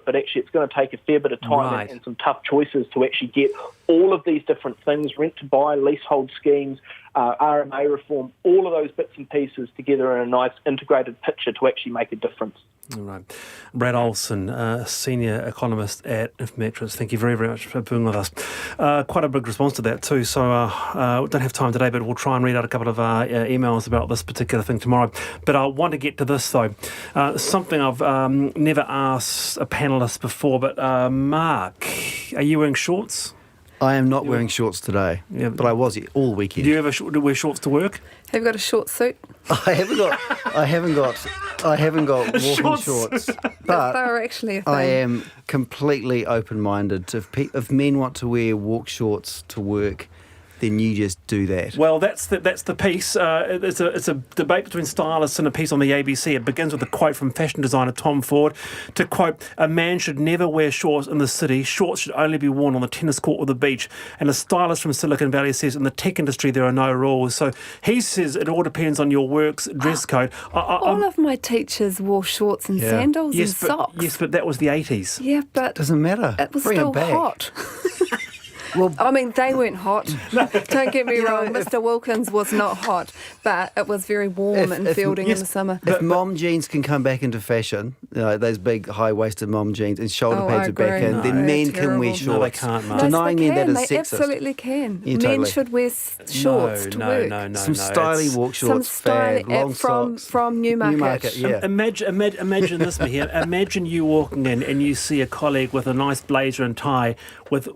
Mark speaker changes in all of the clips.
Speaker 1: work, but actually it's going to take a fair bit of time and some tough choices to actually get all of these different things, rent to buy, leasehold schemes, RMA reform, all of those bits and pieces together in a nice integrated picture to actually make a difference.
Speaker 2: All right. Brad Olsen, Senior Economist at Informatrix, thank you very, very much for being with us. Quite a big response to that too, so we don't have time today, but we'll try and read out a couple of emails about this particular thing tomorrow. But I want to get to this though, something I've never asked a panellist before, but Mark, are you wearing shorts?
Speaker 3: I am not wearing shorts today, but I was all weekend.
Speaker 2: Do you ever wear shorts to work?
Speaker 4: Have you got a short suit?
Speaker 3: I haven't got walking shorts, but
Speaker 4: they're actually a thing.
Speaker 3: I am completely open-minded. If men want to wear walk shorts to work, then you just do that.
Speaker 2: Well, that's the piece. It's a debate between stylists and a piece on the ABC. It begins with a quote from fashion designer Tom Ford to quote, "A man should never wear shorts in the city. Shorts should only be worn on the tennis court or the beach." And a stylist from Silicon Valley says, in the tech industry, there are no rules. So he says it all depends on your work's dress code.
Speaker 4: All of my teachers wore shorts and sandals and socks.
Speaker 2: Yes, but that was the 80s.
Speaker 4: Yeah, but
Speaker 3: doesn't matter.
Speaker 4: It was
Speaker 3: Bring
Speaker 4: still
Speaker 3: back.
Speaker 4: hot.
Speaker 3: Well,
Speaker 4: I mean, they weren't hot. Don't get me wrong. Mr. Wilkins was not hot, but it was very warm in Fielding in the summer.
Speaker 3: If mom jeans can come back into fashion, those big high-waisted mom jeans and shoulder pads are back in, then men can wear shorts.
Speaker 2: No, they can't, Mark.
Speaker 3: Denying men that is sexist.
Speaker 4: They absolutely can.
Speaker 3: Yeah,
Speaker 4: Men
Speaker 3: totally.
Speaker 4: should wear shorts to work.
Speaker 2: No.
Speaker 3: Some styly walk shorts, long socks.
Speaker 4: From Newmarket.
Speaker 3: Yeah.
Speaker 2: Imagine this, Mahir. Imagine you walking in and you see a colleague with a nice blazer and tie with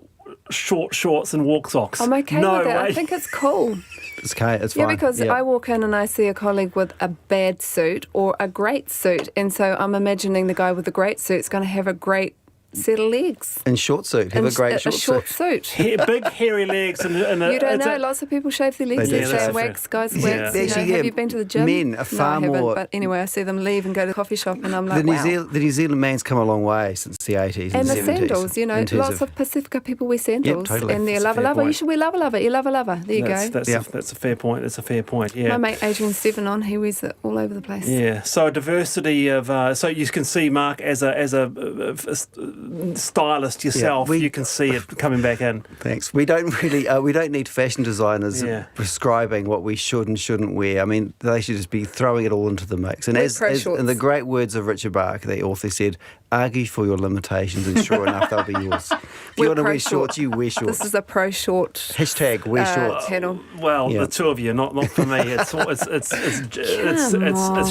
Speaker 2: short shorts and walk socks.
Speaker 4: I'm okay with that. I think it's cool.
Speaker 3: It's okay, it's fine.
Speaker 4: Yeah, because I walk in and I see a colleague with a bad suit or a great suit, and so I'm imagining the guy with the great suit is going to have a great set of legs.
Speaker 3: And short suit. Have a great short suit.
Speaker 2: Big hairy legs. And
Speaker 4: you don't know. Lots of people shave their legs. They say wax, guys wax.
Speaker 3: Yeah.
Speaker 4: Have you been to the gym?
Speaker 3: Men are far
Speaker 4: no, I haven't,
Speaker 3: more...
Speaker 4: But anyway, I see them leave and go to the coffee shop and I'm like,
Speaker 3: The New Zealand man's come a long way since the 80s
Speaker 4: and
Speaker 3: and
Speaker 4: the
Speaker 3: 70s.
Speaker 4: sandals, lots of Pacifica people wear sandals.
Speaker 3: Totally.
Speaker 4: And they're lava. You should wear lava. You love a lover. There you go.
Speaker 2: That's a fair point. That's a fair point, yeah.
Speaker 4: My mate Adrian's 7 on, he wears it all over the place.
Speaker 2: Yeah, so a diversity of... so you can see, Mark, as a stylist yourself, you can see it coming back in.
Speaker 3: Thanks. We don't need fashion designers prescribing what we should and shouldn't wear. I mean, they should just be throwing it all into the mix. And as in the great words of Richard Bach, the author said, argue for your limitations and sure enough they'll be yours. If you want to wear shorts, you wear shorts.
Speaker 4: This is a pro-short
Speaker 3: hashtag wear shorts.
Speaker 4: Panel.
Speaker 2: Well, the two of you, not for me. It's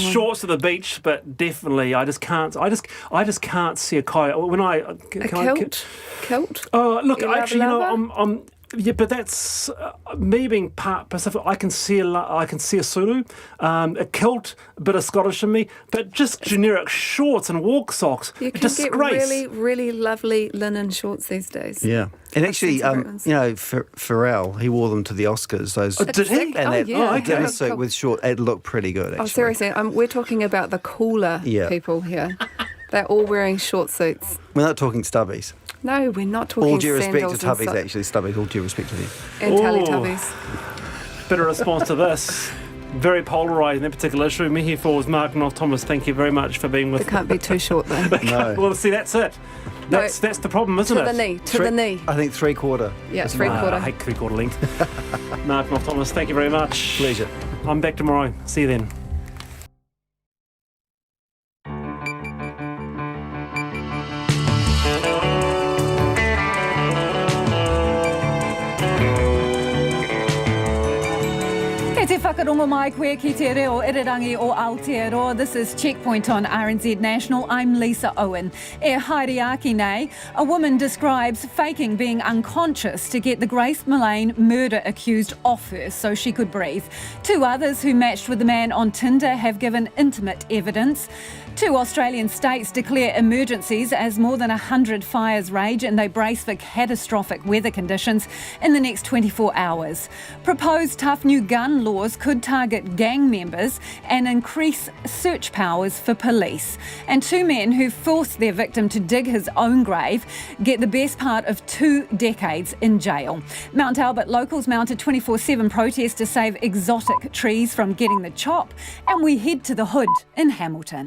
Speaker 2: shorts to the beach, but definitely I just can't see a coyote. When
Speaker 4: kilt?
Speaker 2: Oh, look, actually, I'm yeah, but that's me being part Pacific. I can see a Sulu, a kilt, a bit of Scottish in me, but just generic shorts and walk socks.
Speaker 4: You can
Speaker 2: disgrace.
Speaker 4: Get really, really lovely linen shorts these days.
Speaker 3: Yeah, and actually, Pharrell, he wore them to the Oscars. Those
Speaker 2: did he?
Speaker 3: And that suit with short, it looked pretty good. Actually.
Speaker 4: Oh, seriously, we're talking about the cooler people here. They're all wearing short suits.
Speaker 3: We're not talking stubbies.
Speaker 4: No, we're not talking
Speaker 3: all due respect to
Speaker 4: sandals
Speaker 3: Tubbies, actually, stubbies, all due respect to them.
Speaker 4: And Teletubbies.
Speaker 2: Bit of response to this. Very polarised in that particular issue. Me here for was Mark North Thomas. Thank you very much for being with us.
Speaker 4: It can't be too short, though.
Speaker 3: No.
Speaker 2: Well, see, that's it. That's the problem, isn't it?
Speaker 4: To the knee.
Speaker 3: I think 3/4.
Speaker 4: Yeah, 3/4.
Speaker 2: I hate 3/4 length. Mark North Thomas, thank you very much.
Speaker 3: Pleasure.
Speaker 2: I'm back tomorrow. See you then.
Speaker 5: Te whakarongo mai koe ki te reo irirangi o Aotearoa. This is Checkpoint on RNZ National. I'm Lisa Owen. E haere nei, a woman describes faking being unconscious to get the Grace Millane murder accused off her so she could breathe. 2 others who matched with the man on Tinder have given intimate evidence. 2 Australian states declare emergencies as more than 100 fires rage and they brace for catastrophic weather conditions in the next 24 hours. Proposed tough new gun laws could target gang members and increase search powers for police. And 2 men who forced their victim to dig his own grave get the best part of 2 decades in jail. Mount Albert locals mounted 24/7 protests to save exotic trees from getting the chop, and we head to the Hood in Hamilton.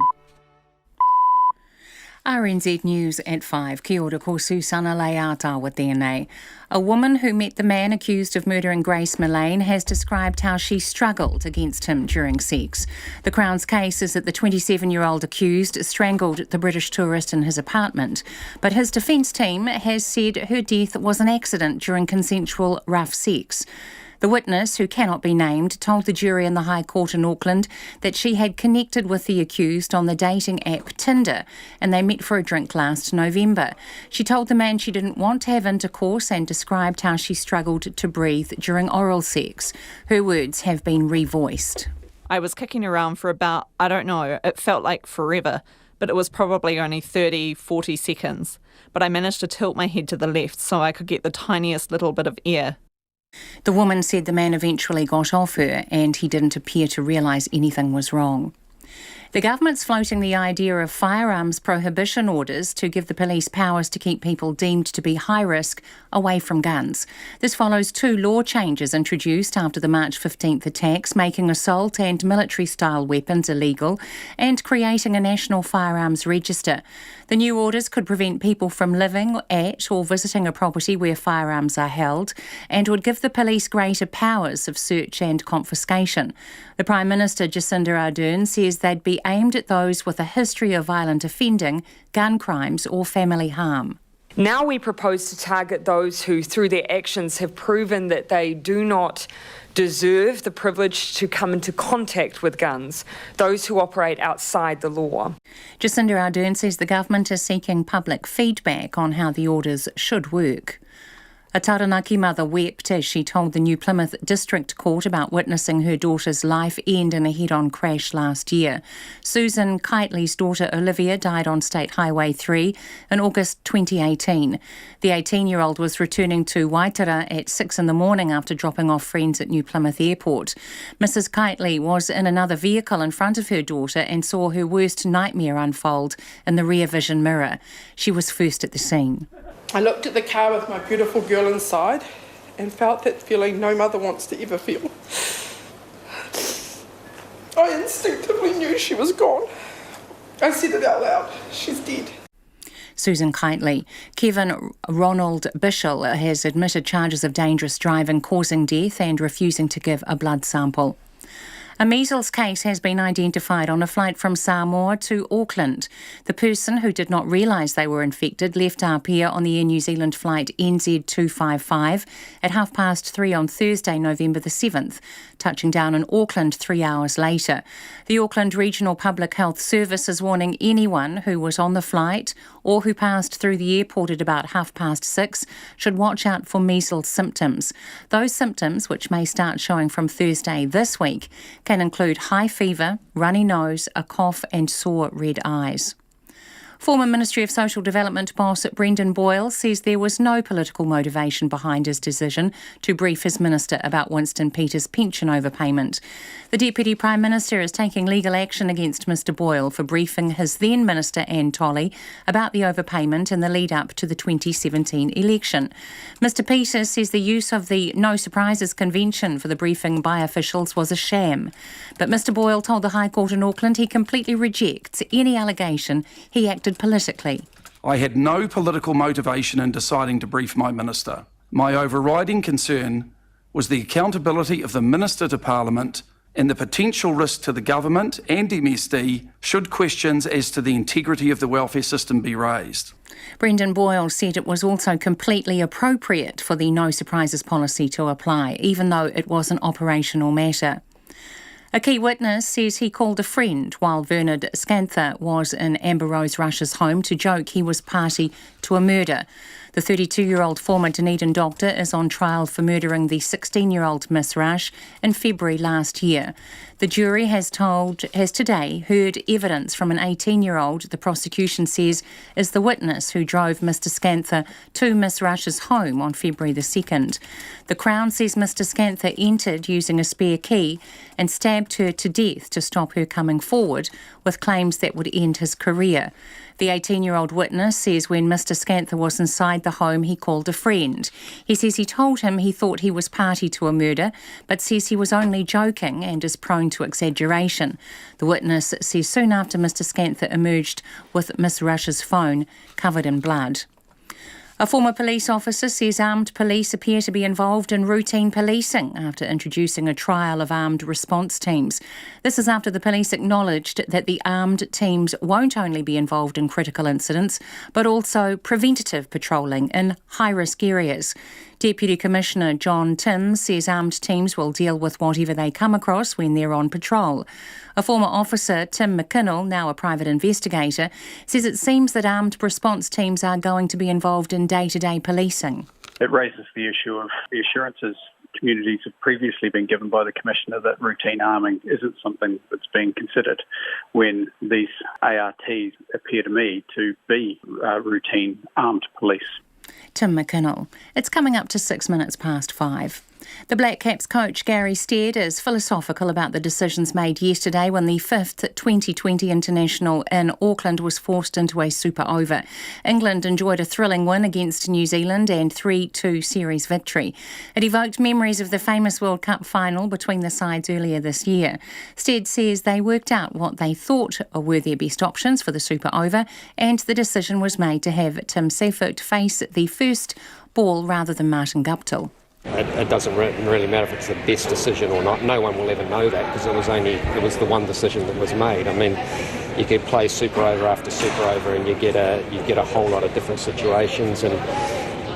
Speaker 6: RNZ News at 5. Kia ora, ko Susana Leata tēnei. A woman who met the man accused of murdering Grace Millane has described how she struggled against him during sex. The Crown's case is that the 27-year-old accused strangled the British tourist in his apartment, but his defence team has said her death was an accident during consensual rough sex. The witness, who cannot be named, told the jury in the High Court in Auckland that she had connected with the accused on the dating app Tinder and they met for a drink last November. She told the man she didn't want to have intercourse and described how she struggled to breathe during oral sex. Her words have been revoiced.
Speaker 7: I was kicking around for about, it felt like forever, but it was probably only 30, 40 seconds. But I managed to tilt my head to the left so I could get the tiniest little bit of air.
Speaker 6: The woman said the man eventually got off her and he didn't appear to realise anything was wrong. The government's floating the idea of firearms prohibition orders to give the police powers to keep people deemed to be high risk away from guns. This follows 2 law changes introduced after the March 15th attacks, making assault and military-style weapons illegal and creating a national firearms register. The new orders could prevent people from living at or visiting a property where firearms are held and would give the police greater powers of search and confiscation. The Prime Minister, Jacinda Ardern, says they'd be aimed at those with a history of violent offending, gun crimes or family harm.
Speaker 8: Now we propose to target those who, through their actions, have proven that they do not deserve the privilege to come into contact with guns, those who operate outside the law.
Speaker 6: Jacinda Ardern says the government is seeking public feedback on how the orders should work. A Taranaki mother wept as she told the New Plymouth District Court about witnessing her daughter's life end in a head-on crash last year. Susan Kitely's daughter Olivia died on State Highway 3 in August 2018. The 18-year-old was returning to Waitara at 6 a.m. after dropping off friends at New Plymouth Airport. Mrs. Kitely was in another vehicle in front of her daughter and saw her worst nightmare unfold in the rear vision mirror. She was first at the scene.
Speaker 9: I looked at the car with my beautiful girl inside and felt that feeling no mother wants to ever feel. I instinctively knew she was gone. I said it out loud. She's dead.
Speaker 6: Susan Kitely. Kevin Ronald Bishel has admitted charges of dangerous driving causing death and refusing to give a blood sample. A measles case has been identified on a flight from Samoa to Auckland. The person, who did not realise they were infected, left our pier on the Air New Zealand flight NZ255 at 3:30 on Thursday, November the 7th, touching down in Auckland 3 hours later. The Auckland Regional Public Health Service is warning anyone who was on the flight or who passed through the airport at about 6:30 should watch out for measles symptoms. Those symptoms, which may start showing from Thursday this week, can include high fever, runny nose, a cough and sore red eyes. Former Ministry of Social Development boss Brendan Boyle says there was no political motivation behind his decision to brief his minister about Winston Peters' pension overpayment. The Deputy Prime Minister is taking legal action against Mr Boyle for briefing his then Minister Anne Tolley about the overpayment in the lead-up to the 2017 election. Mr Peters says the use of the No Surprises Convention for the briefing by officials was a sham. But Mr Boyle told the High Court in Auckland he completely rejects any allegation he acted politically.
Speaker 10: I had no political motivation in deciding to brief my minister. My overriding concern was the accountability of the Minister to Parliament and the potential risk to the government and MSD should questions as to the integrity of the welfare system be raised.
Speaker 6: Brendan Boyle said it was also completely appropriate for the No Surprises policy to apply, even though it was an operational matter. A key witness says he called a friend while Bernard Scantha was in Amber Rose Rush's home to joke he was party to a murder. The 32-year-old former Dunedin doctor is on trial for murdering the 16-year-old Miss Rush in February last year. The jury has today heard evidence from an 18-year-old the prosecution says is the witness who drove Mr Scantha to Miss Rush's home on February the 2nd. The Crown says Mr Scantha entered using a spare key and stabbed her to death to stop her coming forward with claims that would end his career. The 18-year-old witness says when Mr Scanther was inside the home, he called a friend. He says he told him he thought he was party to a murder, but says he was only joking and is prone to exaggeration. The witness says soon after Mr Scanther emerged with Miss Rush's phone covered in blood. A former police officer says armed police appear to be involved in routine policing after introducing a trial of armed response teams. This is after the police acknowledged that the armed teams won't only be involved in critical incidents, but also preventative patrolling in high-risk areas. Deputy Commissioner John Timms says armed teams will deal with whatever they come across when they're on patrol. A former officer, Tim McKinnell, now a private investigator, says it seems that armed response teams are going to be involved in day-to-day policing.
Speaker 11: It raises the issue of the assurances communities have previously been given by the Commissioner that routine arming isn't something that's being considered when these ARTs appear to me to be routine armed police.
Speaker 6: Tim McKinnell. It's coming up to 6 minutes past 5. The Black Caps coach Gary Stead is philosophical about the decisions made yesterday when the 5th 2020 international in Auckland was forced into a super over. England enjoyed a thrilling win against New Zealand and 3-2 series victory. It evoked memories of the famous World Cup final between the sides earlier this year. Stead says they worked out what they thought were their best options for the super over, and the decision was made to have Tim Seifert face the first ball rather than Martin Guptill.
Speaker 12: It doesn't really matter if it's the best decision or not. No one will ever know that because it was the one decision that was made. I mean, you could play super over after super over and you get a whole lot of different situations, and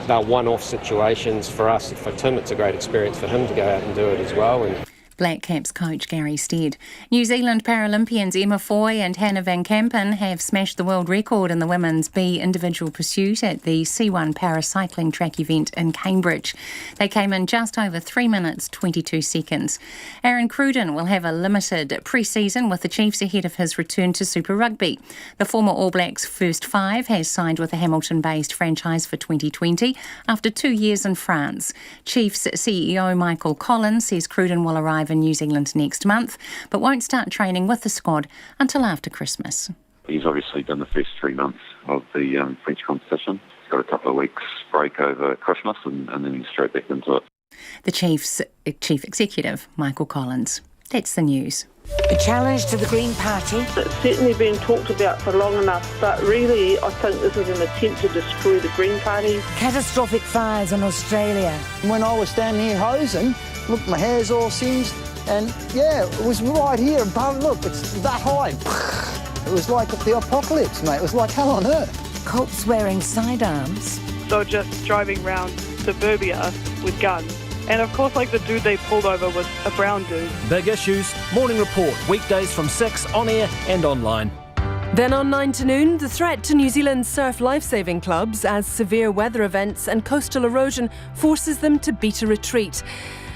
Speaker 12: they're one-off situations for us. For Tim, it's a great experience for him to go out and do it as well. And
Speaker 6: Black Caps coach Gary Stead. New Zealand Paralympians Emma Foy and Hannah Van Kampen have smashed the world record in the women's B individual pursuit at the C1 paracycling track event in Cambridge. They came in just over 3 minutes 22 seconds. Aaron Cruden will have a limited pre-season with the Chiefs ahead of his return to Super Rugby. The former All Blacks first five has signed with a Hamilton-based franchise for 2020 after 2 years in France. Chiefs CEO Michael Collins says Cruden will arrive in New Zealand next month, but won't start training with the squad until after Christmas.
Speaker 13: He's obviously done the first 3 months of the French competition. He's got a couple of weeks break over Christmas and then he's straight back into it.
Speaker 6: The Chiefs Chief Executive, Michael Collins. That's the news.
Speaker 14: A challenge to the Green Party.
Speaker 15: It's certainly been talked about for long enough, but really I think this is an attempt to destroy the Green Party.
Speaker 14: Catastrophic fires in Australia.
Speaker 16: When I was standing here hosing, look, my hair's all singed, and yeah, it was right here above. Look, it's that high. It was like the apocalypse, mate. It was like hell on earth.
Speaker 14: Cops wearing sidearms.
Speaker 17: So just driving around suburbia with guns. And of course, like the dude they pulled over was a brown dude.
Speaker 18: Big Issues, Morning Report, weekdays from 6 on air and online.
Speaker 19: Then on 9 to noon, the threat to New Zealand's surf lifesaving clubs as severe weather events and coastal erosion forces them to beat a retreat.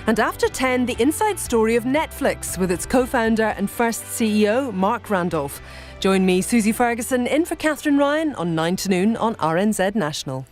Speaker 19: And after 10, the inside story of Netflix with its co-founder and first CEO, Mark Randolph. Join me, Susie Ferguson, in for Catherine Ryan on 9 to noon on RNZ National.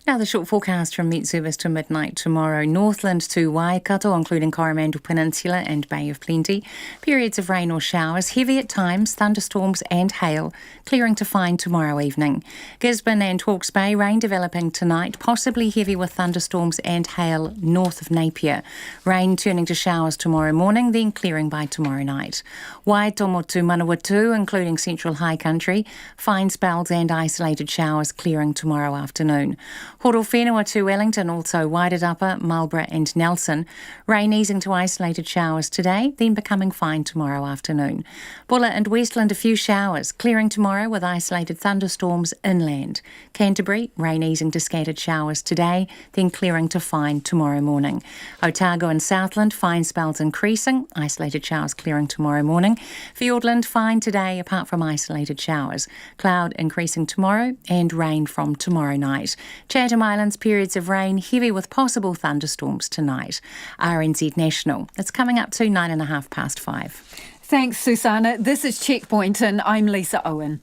Speaker 6: Now the short forecast from Met Service to midnight tomorrow. Northland to Waikato, including Coromandel Peninsula and Bay of Plenty. Periods of rain or showers, heavy at times, thunderstorms and hail, clearing to fine tomorrow evening. Gisborne and Hawke's Bay, rain developing tonight, possibly heavy with thunderstorms and hail north of Napier. Rain turning to showers tomorrow morning, then clearing by tomorrow night. Waitomo to Manawatu, including Central High Country, fine spells and isolated showers clearing tomorrow afternoon. Horowhenua to Wellington, also Wairarapa, Marlborough and Nelson. Rain easing to isolated showers today, then becoming fine tomorrow afternoon. Bulla and Westland, a few showers, clearing tomorrow with isolated thunderstorms inland. Canterbury, rain easing to scattered showers today, then clearing to fine tomorrow morning. Otago and Southland, fine spells increasing, isolated showers clearing tomorrow morning. Fiordland, fine today apart from isolated showers. Cloud increasing tomorrow and rain from tomorrow night. Chatham Islands, periods of rain, heavy with possible thunderstorms tonight. RNZ National. It's coming up to 5:09.
Speaker 5: Thanks, Susanna. This is Checkpoint and I'm Lisa Owen.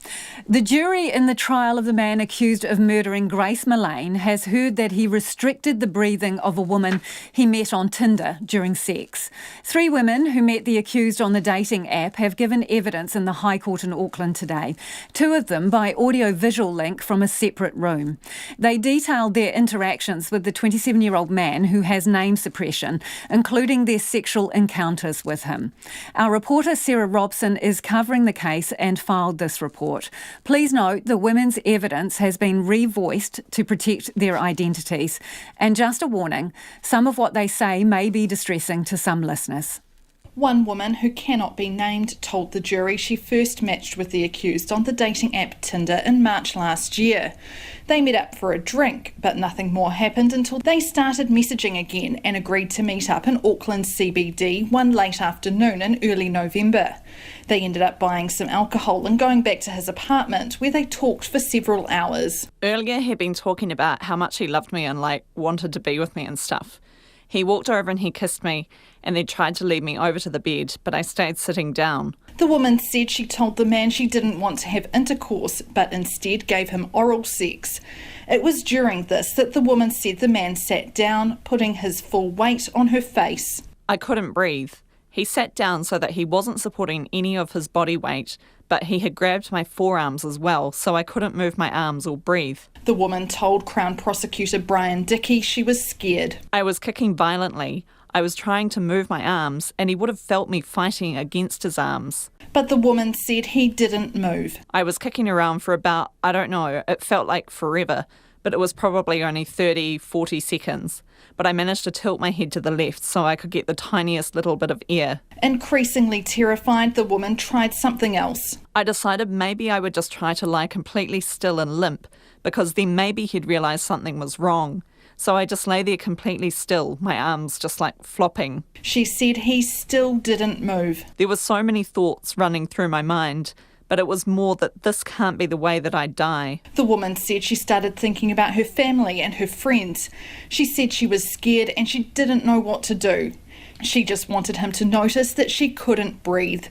Speaker 5: The jury in the trial of the man accused of murdering Grace Millane has heard that he restricted the breathing of a woman he met on Tinder during sex. 3 women who met the accused on the dating app have given evidence in the High Court in Auckland today, 2 of them by audio-visual link from a separate room. They detailed their interactions with the 27-year-old man who has name suppression, including their sexual encounters with him. Our reporter Sarah Robson is covering the case and filed this report. Please note the women's evidence has been revoiced to protect their identities. And just a warning, some of what they say may be distressing to some listeners.
Speaker 20: One woman who cannot be named told the jury she first matched with the accused on the dating app Tinder in March last year. They met up for a drink, but nothing more happened until they started messaging again and agreed to meet up in Auckland CBD one late afternoon in early November. They ended up buying some alcohol and going back to his apartment where they talked for several hours.
Speaker 7: Earlier he'd been talking about how much he loved me and wanted to be with me and stuff. He walked over and he kissed me and then tried to lead me over to the bed, but I stayed sitting down.
Speaker 20: The woman said she told the man she didn't want to have intercourse, but instead gave him oral sex. It was during this that the woman said the man sat down, putting his full weight on her face.
Speaker 7: I couldn't breathe. He sat down so that he wasn't supporting any of his body weight, but he had grabbed my forearms as well, so I couldn't move my arms or breathe.
Speaker 20: The woman told Crown Prosecutor Brian Dickey she was scared.
Speaker 7: I was kicking violently. I was trying to move my arms, and he would have felt me fighting against his arms.
Speaker 20: But the woman said he didn't move.
Speaker 7: I was kicking around for about, I don't know, it felt like forever, but it was probably only 30, 40 seconds. But I managed to tilt my head to the left so I could get the tiniest little bit of air.
Speaker 20: Increasingly terrified, the woman tried something else.
Speaker 7: I decided maybe I would just try to lie completely still and limp, because then maybe he'd realise something was wrong. So I just lay there completely still, my arms just flopping.
Speaker 20: She said he still didn't move.
Speaker 7: There were so many thoughts running through my mind, but it was more that this can't be the way that I die.
Speaker 20: The woman said she started thinking about her family and her friends. She said she was scared and she didn't know what to do. She just wanted him to notice that she couldn't breathe.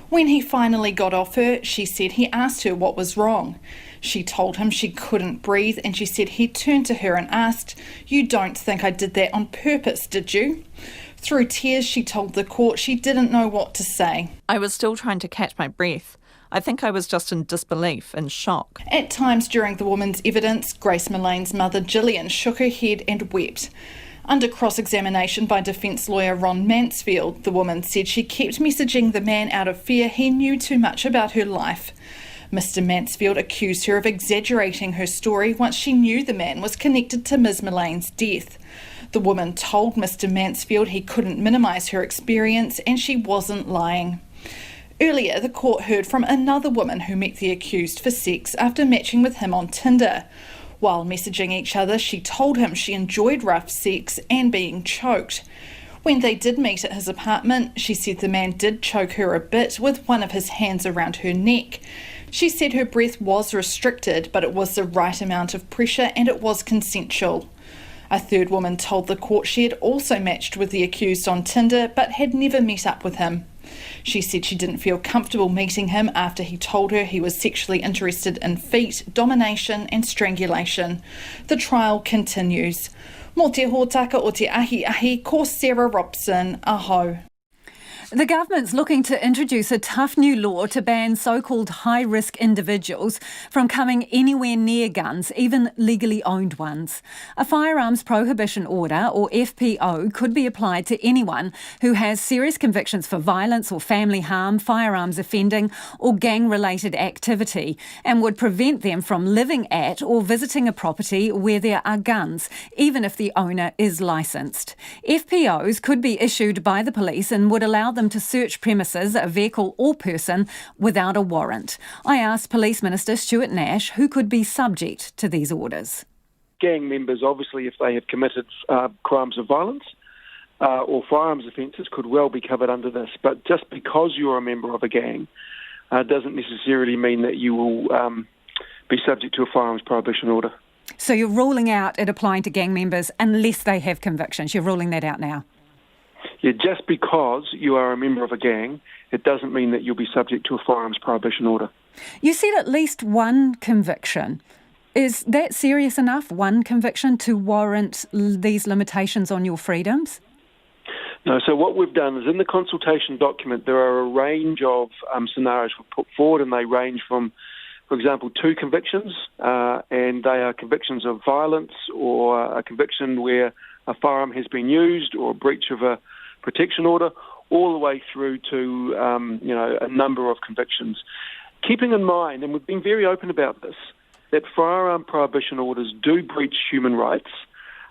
Speaker 20: When he finally got off her, she said he asked her what was wrong. She told him she couldn't breathe and she said he turned to her and asked, "You don't think I did that on purpose, did you?" Through tears, she told the court she didn't know what to say.
Speaker 7: I was still trying to catch my breath. I think I was just in disbelief and shock.
Speaker 20: At times during the woman's evidence, Grace Millane's mother Gillian shook her head and wept. Under cross-examination by defence lawyer Ron Mansfield, the woman said she kept messaging the man out of fear he knew too much about her life. Mr Mansfield accused her of exaggerating her story once she knew the man was connected to Ms Millane's death. The woman told Mr Mansfield he couldn't minimise her experience and she wasn't lying. Earlier, the court heard from another woman who met the accused for sex after matching with him on Tinder. While messaging each other, she told him she enjoyed rough sex and being choked. When they did meet at his apartment, she said the man did choke her a bit with one of his hands around her neck. She said her breath was restricted, but it was the right amount of pressure and it was consensual. A third woman told the court she had also matched with the accused on Tinder, but had never met up with him. She said she didn't feel comfortable meeting him after he told her he was sexually interested in feet, domination and strangulation. The trial continues. Mō te hōtaka o te ahi, ko Sarah Robson, aho.
Speaker 5: The government's looking to introduce a tough new law to ban so-called high-risk individuals from coming anywhere near guns, even legally owned ones. A firearms prohibition order, or FPO, could be applied to anyone who has serious convictions for violence or family harm, firearms offending or gang-related activity, and would prevent them from living at or visiting a property where there are guns, even if the owner is licensed. FPOs could be issued by the police and would allow them to search premises, a vehicle or person without a warrant. I asked Police Minister Stuart Nash who could be subject to these orders.
Speaker 21: Gang members, obviously, if they have committed crimes of violence or firearms offences, could well be covered under this. But just because you're a member of a gang doesn't necessarily mean that you will be subject to a firearms prohibition order.
Speaker 5: So you're ruling out it applying to gang members unless they have convictions. You're ruling that out now?
Speaker 21: Just because you are a member of a gang, it doesn't mean that you'll be subject to a firearms prohibition order.
Speaker 5: You said at least one conviction. Is that serious enough, one conviction, to warrant these limitations on your freedoms?
Speaker 21: No, so what we've done is in the consultation document, there are a range of scenarios we've put forward, and they range from, for example, 2 convictions, and they are convictions of violence or a conviction where a firearm has been used or a breach of a protection order, all the way through to, a number of convictions. Keeping in mind, and we've been very open about this, that firearm prohibition orders do breach human rights.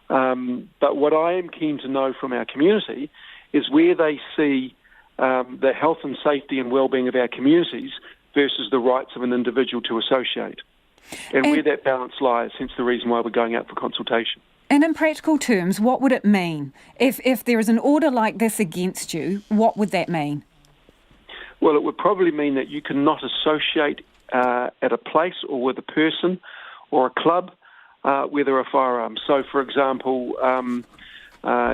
Speaker 21: But what I am keen to know from our community is where they see the health and safety and well-being of our communities versus the rights of an individual to associate. And where that balance lies, hence the reason why we're going out for consultation.
Speaker 5: And in practical terms, what would it mean? If there is an order like this against you, what would that mean?
Speaker 21: Well, it would probably mean that you cannot associate at a place or with a person or a club where there are firearms. So, for example,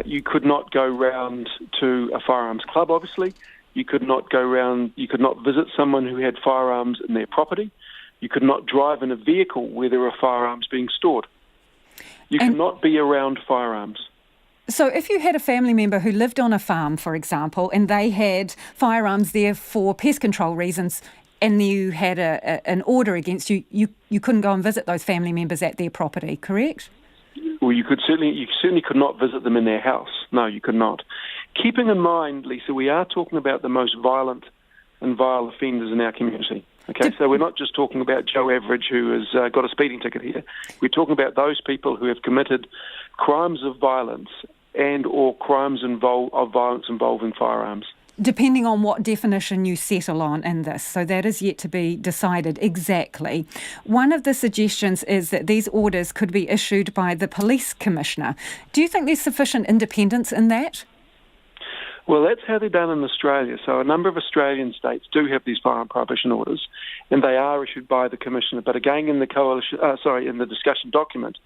Speaker 21: you could not go round to a firearms club, obviously. You could not visit someone who had firearms in their property. You could not drive in a vehicle where there are firearms being stored. You cannot be around firearms.
Speaker 5: So if you had a family member who lived on a farm, for example, and they had firearms there for pest control reasons, and you had an order against you, you couldn't go and visit those family members at their property, correct?
Speaker 21: Well, you certainly could not visit them in their house. No, you could not. Keeping in mind, Lisa, we are talking about the most violent and vile offenders in our community. Okay, so we're not just talking about Joe Average who has got a speeding ticket here. We're talking about those people who have committed crimes of violence and or crimes of violence involving firearms.
Speaker 5: Depending on what definition you settle on in this, so that is yet to be decided exactly. One of the suggestions is that these orders could be issued by the police commissioner. Do you think there's sufficient independence in that?
Speaker 21: Well, that's how they're done in Australia. So a number of Australian states do have these firearm prohibition orders, and they are issued by the commissioner. But again, in the discussion document,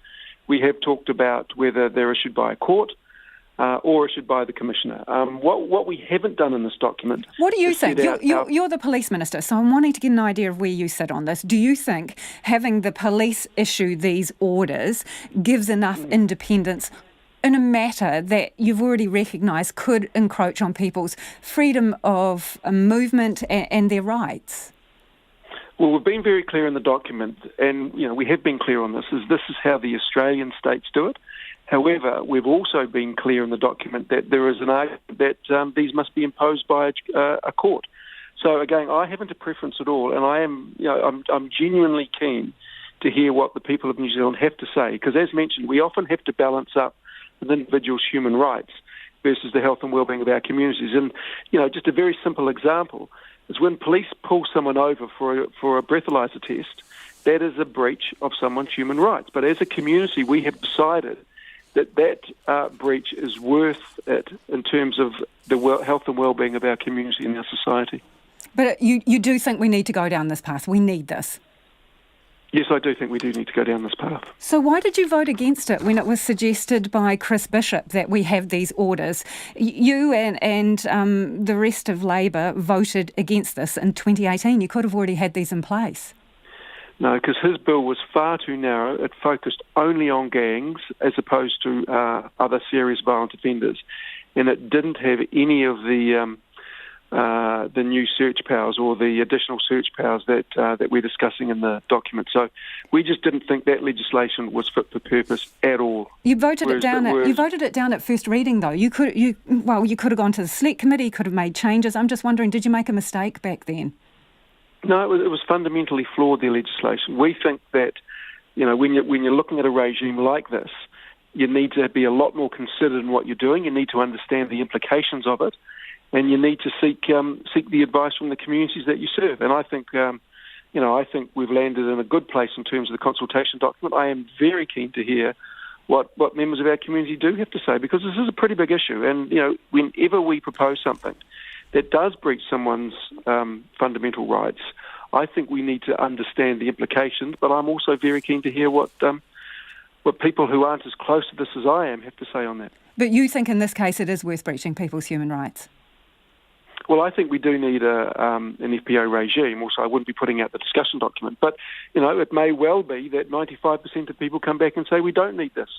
Speaker 21: we have talked about whether they're issued by a court or issued by the commissioner. What we haven't done in this document... What do
Speaker 5: you think? You're the police minister, so I'm wanting to get an idea of where you sit on this. Do you think having the police issue these orders gives enough independence in a matter that you've already recognised could encroach on people's freedom of movement and their rights?
Speaker 21: Well, we've been very clear in the document, and we have been clear on this is how the Australian states do it. However, we've also been clear in the document that there is an argument that these must be imposed by a court. So again, I haven't a preference at all, and I am, I'm genuinely keen to hear what the people of New Zealand have to say, because as mentioned, we often have to balance up with individuals' human rights versus the health and well-being of our communities. And just a very simple example is when police pull someone over for a breathalyzer test, that is a breach of someone's human rights. But as a community, we have decided that breach is worth it in terms of the health and well-being of our community and our society.
Speaker 5: But you do think we need to go down this path? We need this?
Speaker 21: Yes, I do think we do need to go down this path.
Speaker 5: So why did you vote against it when it was suggested by Chris Bishop that we have these orders? You and the rest of Labour voted against this in 2018. You could have already had these in place.
Speaker 21: No, because his bill was far too narrow. It focused only on gangs as opposed to other serious violent offenders. And it didn't have any of the new search powers or the additional search powers that we're discussing in the document. So we just didn't think that legislation was fit for purpose at all.
Speaker 5: You voted it down. You voted it down at first reading, though. You could have gone to the select committee. Could have made changes. I'm just wondering, did you make a mistake back then?
Speaker 21: No, it was fundamentally flawed, the legislation. We think that when you're looking at a regime like this, you need to be a lot more considered in what you're doing. You need to understand the implications of it. And you need to seek the advice from the communities that you serve. And I think, I think we've landed in a good place in terms of the consultation document. I am very keen to hear what members of our community do have to say, because this is a pretty big issue. And, whenever we propose something that does breach someone's fundamental rights, I think we need to understand the implications. But I'm also very keen to hear what people who aren't as close to this as I am have to say on that.
Speaker 5: But you think in this case it is worth breaching people's human rights?
Speaker 21: Well, I think we do need an FPO regime. Also, I wouldn't be putting out the discussion document. But, it may well be that 95% of people come back and say we don't need this.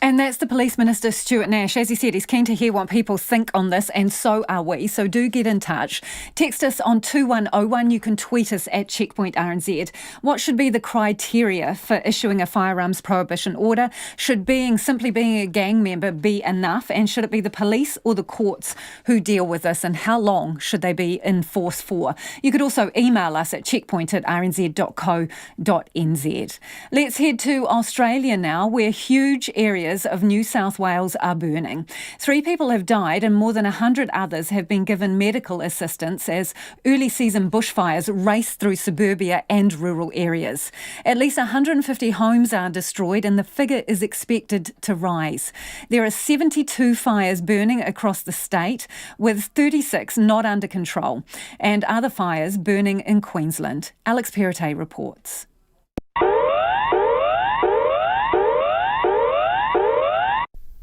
Speaker 5: And that's the Police Minister, Stuart Nash. As he said, he's keen to hear what people think on this, and so are we. So do get in touch. Text us on 2101. You can tweet us at Checkpoint RNZ. What should be the criteria for issuing a firearms prohibition order? Should simply being a gang member be enough? And should it be the police or the courts who deal with this? And how long should they be in force for? You could also email us at checkpoint@rnz.co.nz. Let's head to Australia now, where huge areas of New South Wales are burning. 3 people have died and more than 100 others have been given medical assistance as early season bushfires race through suburbia and rural areas. At least 150 homes are destroyed and the figure is expected to rise. There are 72 fires burning across the state, with 36 not under control, and other fires burning in Queensland. Alex Perrottet reports.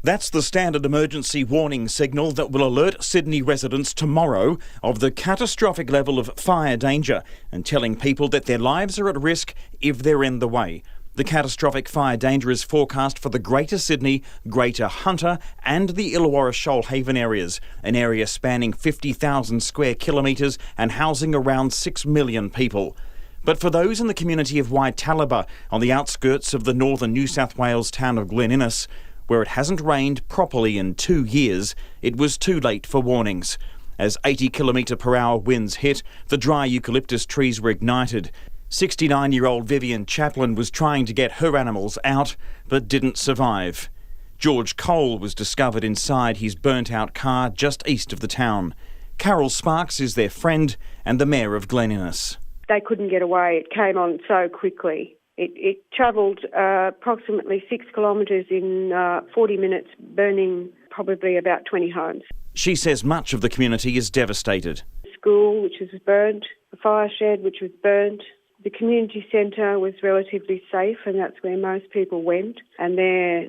Speaker 1: That's the standard emergency warning signal that will alert Sydney residents tomorrow of the catastrophic level of fire danger and telling people that their lives are at risk if they're in the way. The catastrophic fire danger is forecast for the Greater Sydney, Greater Hunter and the Illawarra Shoalhaven areas, an area spanning 50,000 square kilometres and housing around 6 million people. But for those in the community of Waitalaba, on the outskirts of the northern New South Wales town of Glen Innes, where it hasn't rained properly in 2 years, it was too late for warnings. As 80km/h winds hit, the dry eucalyptus trees were ignited. 69-year-old Vivian Chaplin was trying to get her animals out, but didn't survive. George Cole was discovered inside his burnt-out car just east of the town. Carol Sparks is their friend and the mayor of Glen Innes.
Speaker 22: They couldn't get away. It came on so quickly. It travelled approximately 6 kilometres in 40 minutes, burning probably about 20 homes.
Speaker 1: She says much of the community is devastated.
Speaker 22: The school, which was burnt, the fire shed, which was burnt. The community centre was relatively safe, and that's where most people went. And they're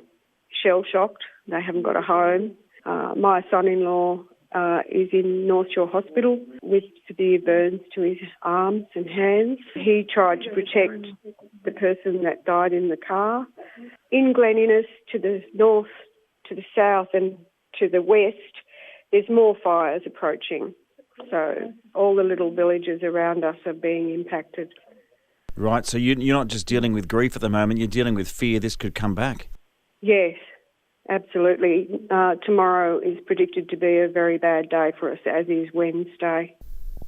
Speaker 22: shell-shocked. They haven't got a home. My son-in-law is in North Shore Hospital with severe burns to his arms and hands. He tried to protect the person that died in the car. In Glen Innes, to the north, to the south and to the west, there's more fires approaching. So all the little villages around us are being impacted.
Speaker 1: Right, so you're not just dealing with grief at the moment, you're dealing with fear this could come back.
Speaker 22: Yes, absolutely. Tomorrow is predicted to be a very bad day for us, as is Wednesday.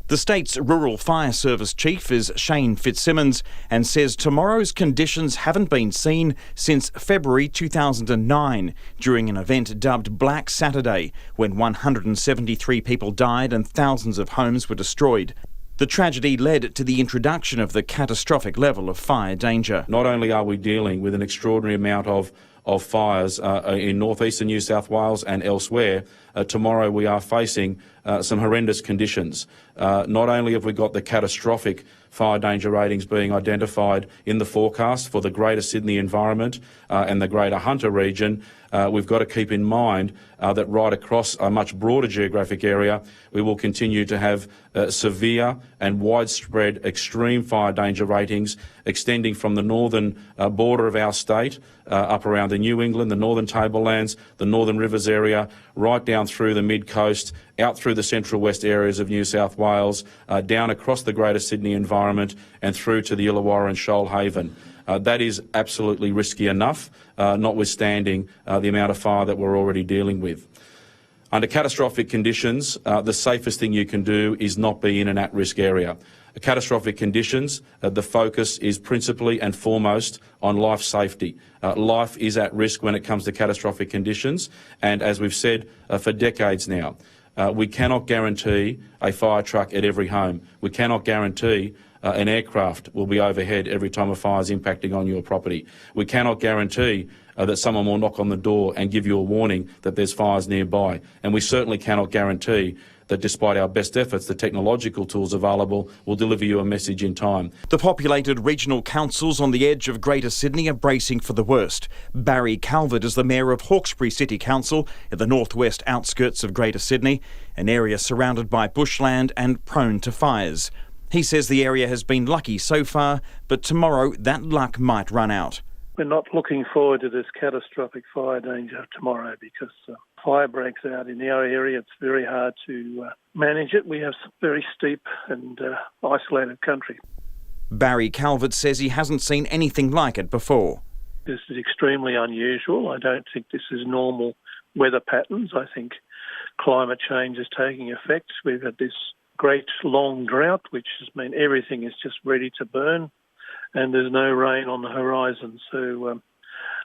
Speaker 1: The state's Rural Fire Service Chief is Shane Fitzsimmons and says tomorrow's conditions haven't been seen since February 2009 during an event dubbed Black Saturday, when 173 people died and thousands of homes were destroyed. The tragedy led to the introduction of the catastrophic level of fire danger.
Speaker 23: Not only are we dealing with an extraordinary amount of fires in northeastern New South Wales and elsewhere, tomorrow we are facing some horrendous conditions. Not only have we got the catastrophic fire danger ratings being identified in the forecast for the Greater Sydney environment and the Greater Hunter region, we've got to keep in mind that right across a much broader geographic area, we will continue to have severe and widespread extreme fire danger ratings extending from the northern border of our state up around the New England, the Northern Tablelands, the Northern Rivers area, right down through the mid-coast, out through the central west areas of New South Wales, down across the Greater Sydney environment and through to the Illawarra and Shoalhaven. That is absolutely risky enough, notwithstanding the amount of fire that we're already dealing with. Under catastrophic conditions, the safest thing you can do is not be in an at-risk area. Catastrophic conditions, the focus is principally and foremost on life safety. Life is at risk when it comes to catastrophic conditions, and as we've said for decades now, we cannot guarantee a fire truck at every home. We cannot guarantee an aircraft will be overhead every time a fire is impacting on your property. We cannot guarantee that someone will knock on the door and give you a warning that there's fires nearby. And we certainly cannot guarantee that despite our best efforts, the technological tools available will deliver you a message in time.
Speaker 1: The populated regional councils on the edge of Greater Sydney are bracing for the worst. Barry Calvert is the mayor of Hawkesbury City Council in the northwest outskirts of Greater Sydney, an area surrounded by bushland and prone to fires. He says the area has been lucky so far, but tomorrow that luck might run out.
Speaker 2: We're not looking forward to this catastrophic fire danger tomorrow because fire breaks out in our area. It's very hard to manage it. We have some very steep and isolated country.
Speaker 1: Barry Calvert says he hasn't seen anything like it before.
Speaker 2: This is extremely unusual. I don't think this is normal weather patterns. I think climate change is taking effect. We've had this great long drought, which has meant everything is just ready to burn, and there's no rain on the horizon. So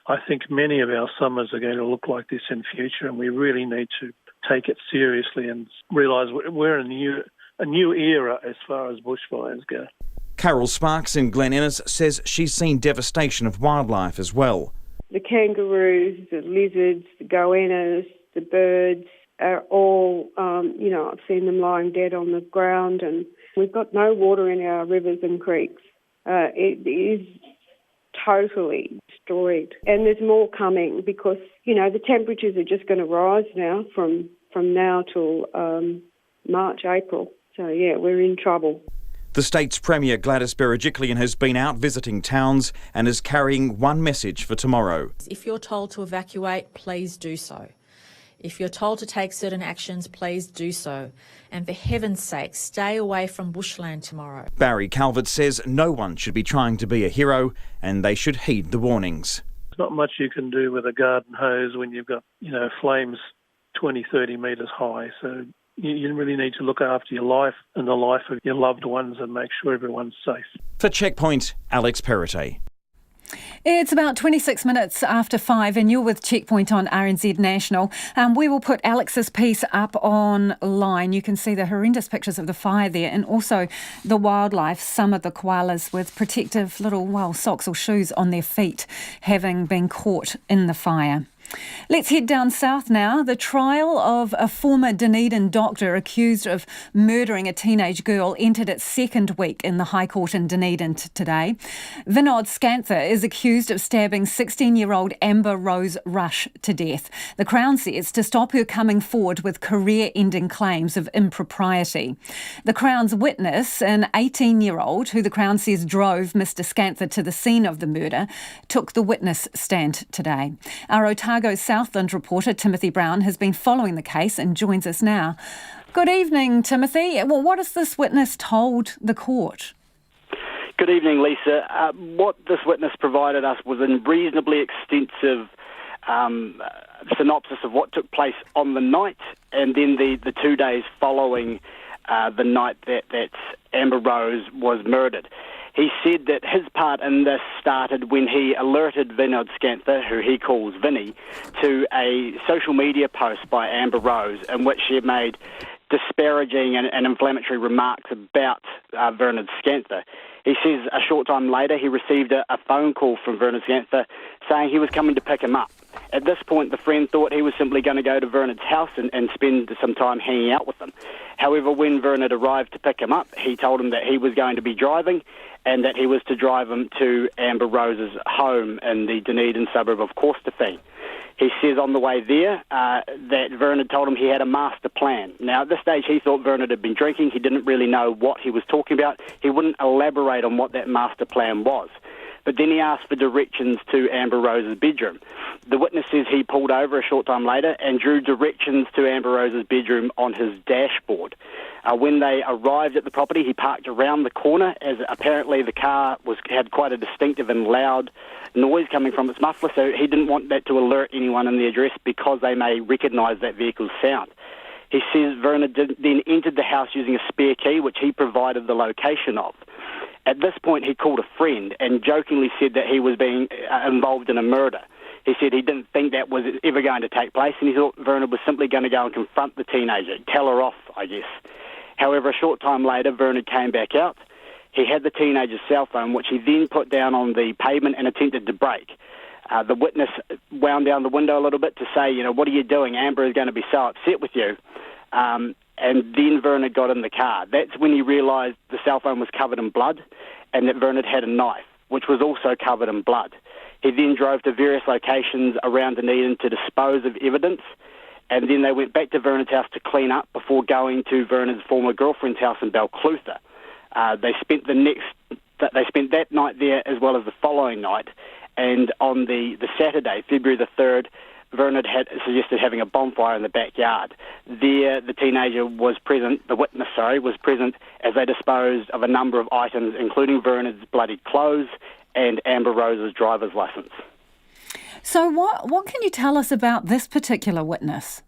Speaker 2: I think many of our summers are going to look like this in future, and we really need to take it seriously and realise we're in a new era as far as bushfires go.
Speaker 1: Carol Sparks in Glen Innes says she's seen devastation of wildlife as well.
Speaker 22: The kangaroos, the lizards, the goannas, the birds are all, I've seen them lying dead on the ground, and we've got no water in our rivers and creeks. It is totally destroyed. And there's more coming because, the temperatures are just going to rise now from now till March, April. So, we're in trouble.
Speaker 1: The state's Premier Gladys Berejiklian has been out visiting towns and is carrying one message for tomorrow.
Speaker 3: If you're told to evacuate, please do so. If you're told to take certain actions, please do so. And for heaven's sake, stay away from bushland tomorrow.
Speaker 1: Barry Calvert says no one should be trying to be a hero and they should heed the warnings.
Speaker 2: There's not much you can do with a garden hose when you've got, flames 20, 30 metres high. So you really need to look after your life and the life of your loved ones and make sure everyone's safe.
Speaker 1: For Checkpoint, Alex Perrottet.
Speaker 5: It's about 26 minutes after 5 and you're with Checkpoint on RNZ National. We will put Alex's piece up online. You can see the horrendous pictures of the fire there and also the wildlife, some of the koalas with protective little, socks or shoes on their feet having been caught in the fire. Let's head down south now. The trial of a former Dunedin doctor accused of murdering a teenage girl entered its second week in the High Court in Dunedin today. Vinod Scantha is accused of stabbing 16-year-old Amber Rose Rush to death. The Crown says to stop her coming forward with career-ending claims of impropriety. The Crown's witness, an 18-year-old who the Crown says drove Mr Scantha to the scene of the murder, took the witness stand today. Our Otago Southland reporter Timothy Brown has been following the case and joins us now. Good evening, Timothy. Well, what has this witness told the court?
Speaker 4: Good evening, Lisa. What this witness provided us was a reasonably extensive synopsis of what took place on the night and then the 2 days following the night that Amber Rose was murdered. He said that his part in this started when he alerted Vinod Scantha, who he calls Vinny, to a social media post by Amber Rose in which she had made disparaging and inflammatory remarks about Vinod Scantha. He says a short time later he received a phone call from Vinod Scantha saying he was coming to pick him up. At this point, the friend thought he was simply going to go to Vinod's house and spend some time hanging out with him. However, when Vinod arrived to pick him up, he told him that he was going to be driving and that he was to drive him to Amber Rose's home in the Dunedin suburb of Corstorphine. He says on the way there that Vinod told him he had a master plan. Now, at this stage, he thought Vinod had been drinking. He didn't really know what he was talking about. He wouldn't elaborate on what that master plan was. But then he asked for directions to Amber Rose's bedroom. The witness says he pulled over a short time later and drew directions to Amber Rose's bedroom on his dashboard. When they arrived at the property, he parked around the corner, as apparently the car had quite a distinctive and loud noise coming from its muffler, so he didn't want that to alert anyone in the address because they may recognise that vehicle's sound. He says Vinod then entered the house using a spare key, which he provided the location of. At this point, he called a friend and jokingly said that he was being involved in a murder. He said he didn't think that was ever going to take place, and he thought Vinod was simply going to go and confront the teenager, tell her off, I guess. However, a short time later, Vinod came back out. He had the teenager's cell phone, which he then put down on the pavement and attempted to break. The witness wound down the window a little bit to say, what are you doing? Amber is going to be so upset with you. and then Vern got in the car. That's when he realised the cell phone was covered in blood and that Vern had a knife, which was also covered in blood. He then drove to various locations around Dunedin to dispose of evidence, and then they went back to Vernon's house to clean up before going to Vernon's former girlfriend's house in Balclutha. They spent that night there as well as the following night, and on the Saturday, February the 3rd, Vernon had suggested having a bonfire in the backyard. There, the witness was present as they disposed of a number of items, including Vernon's bloodied clothes and Amber Rose's driver's licence.
Speaker 5: So what can you tell us about this particular witness?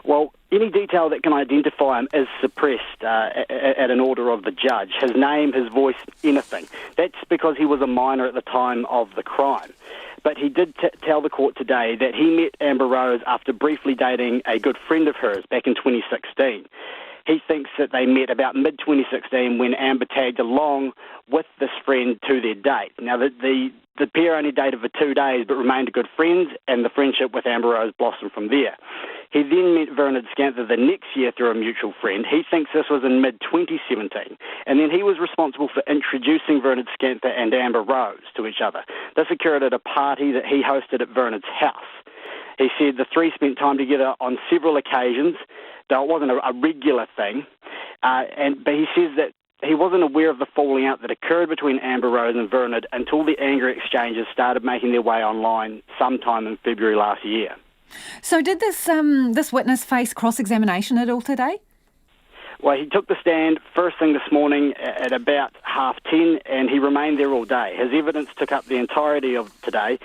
Speaker 4: Well, any detail that can identify him is suppressed at an order of the judge. His name, his voice, anything. That's because he was a minor at the time of the crime. But he did tell the court today that he met Amber Rose after briefly dating a good friend of hers back in 2016. He thinks that they met about mid-2016 when Amber tagged along with this friend to their date. Now, the pair only dated for 2 days but remained good friends, and the friendship with Amber Rose blossomed from there. He then met Vernon Scanther the next year through a mutual friend. He thinks this was in mid-2017. And then he was responsible for introducing Vernon Scanther and Amber Rose to each other. This occurred at a party that he hosted at Vernon's house. He said the three spent time together on several occasions, though it wasn't a regular thing. But he says that he wasn't aware of the falling out that occurred between Amber Rose and Vernon until the anger exchanges started making their way online sometime in February last year.
Speaker 5: So did this witness face cross-examination at all today?
Speaker 4: Well, he took the stand first thing this morning at about 10:30, and he remained there all day. His evidence took up the entirety of today,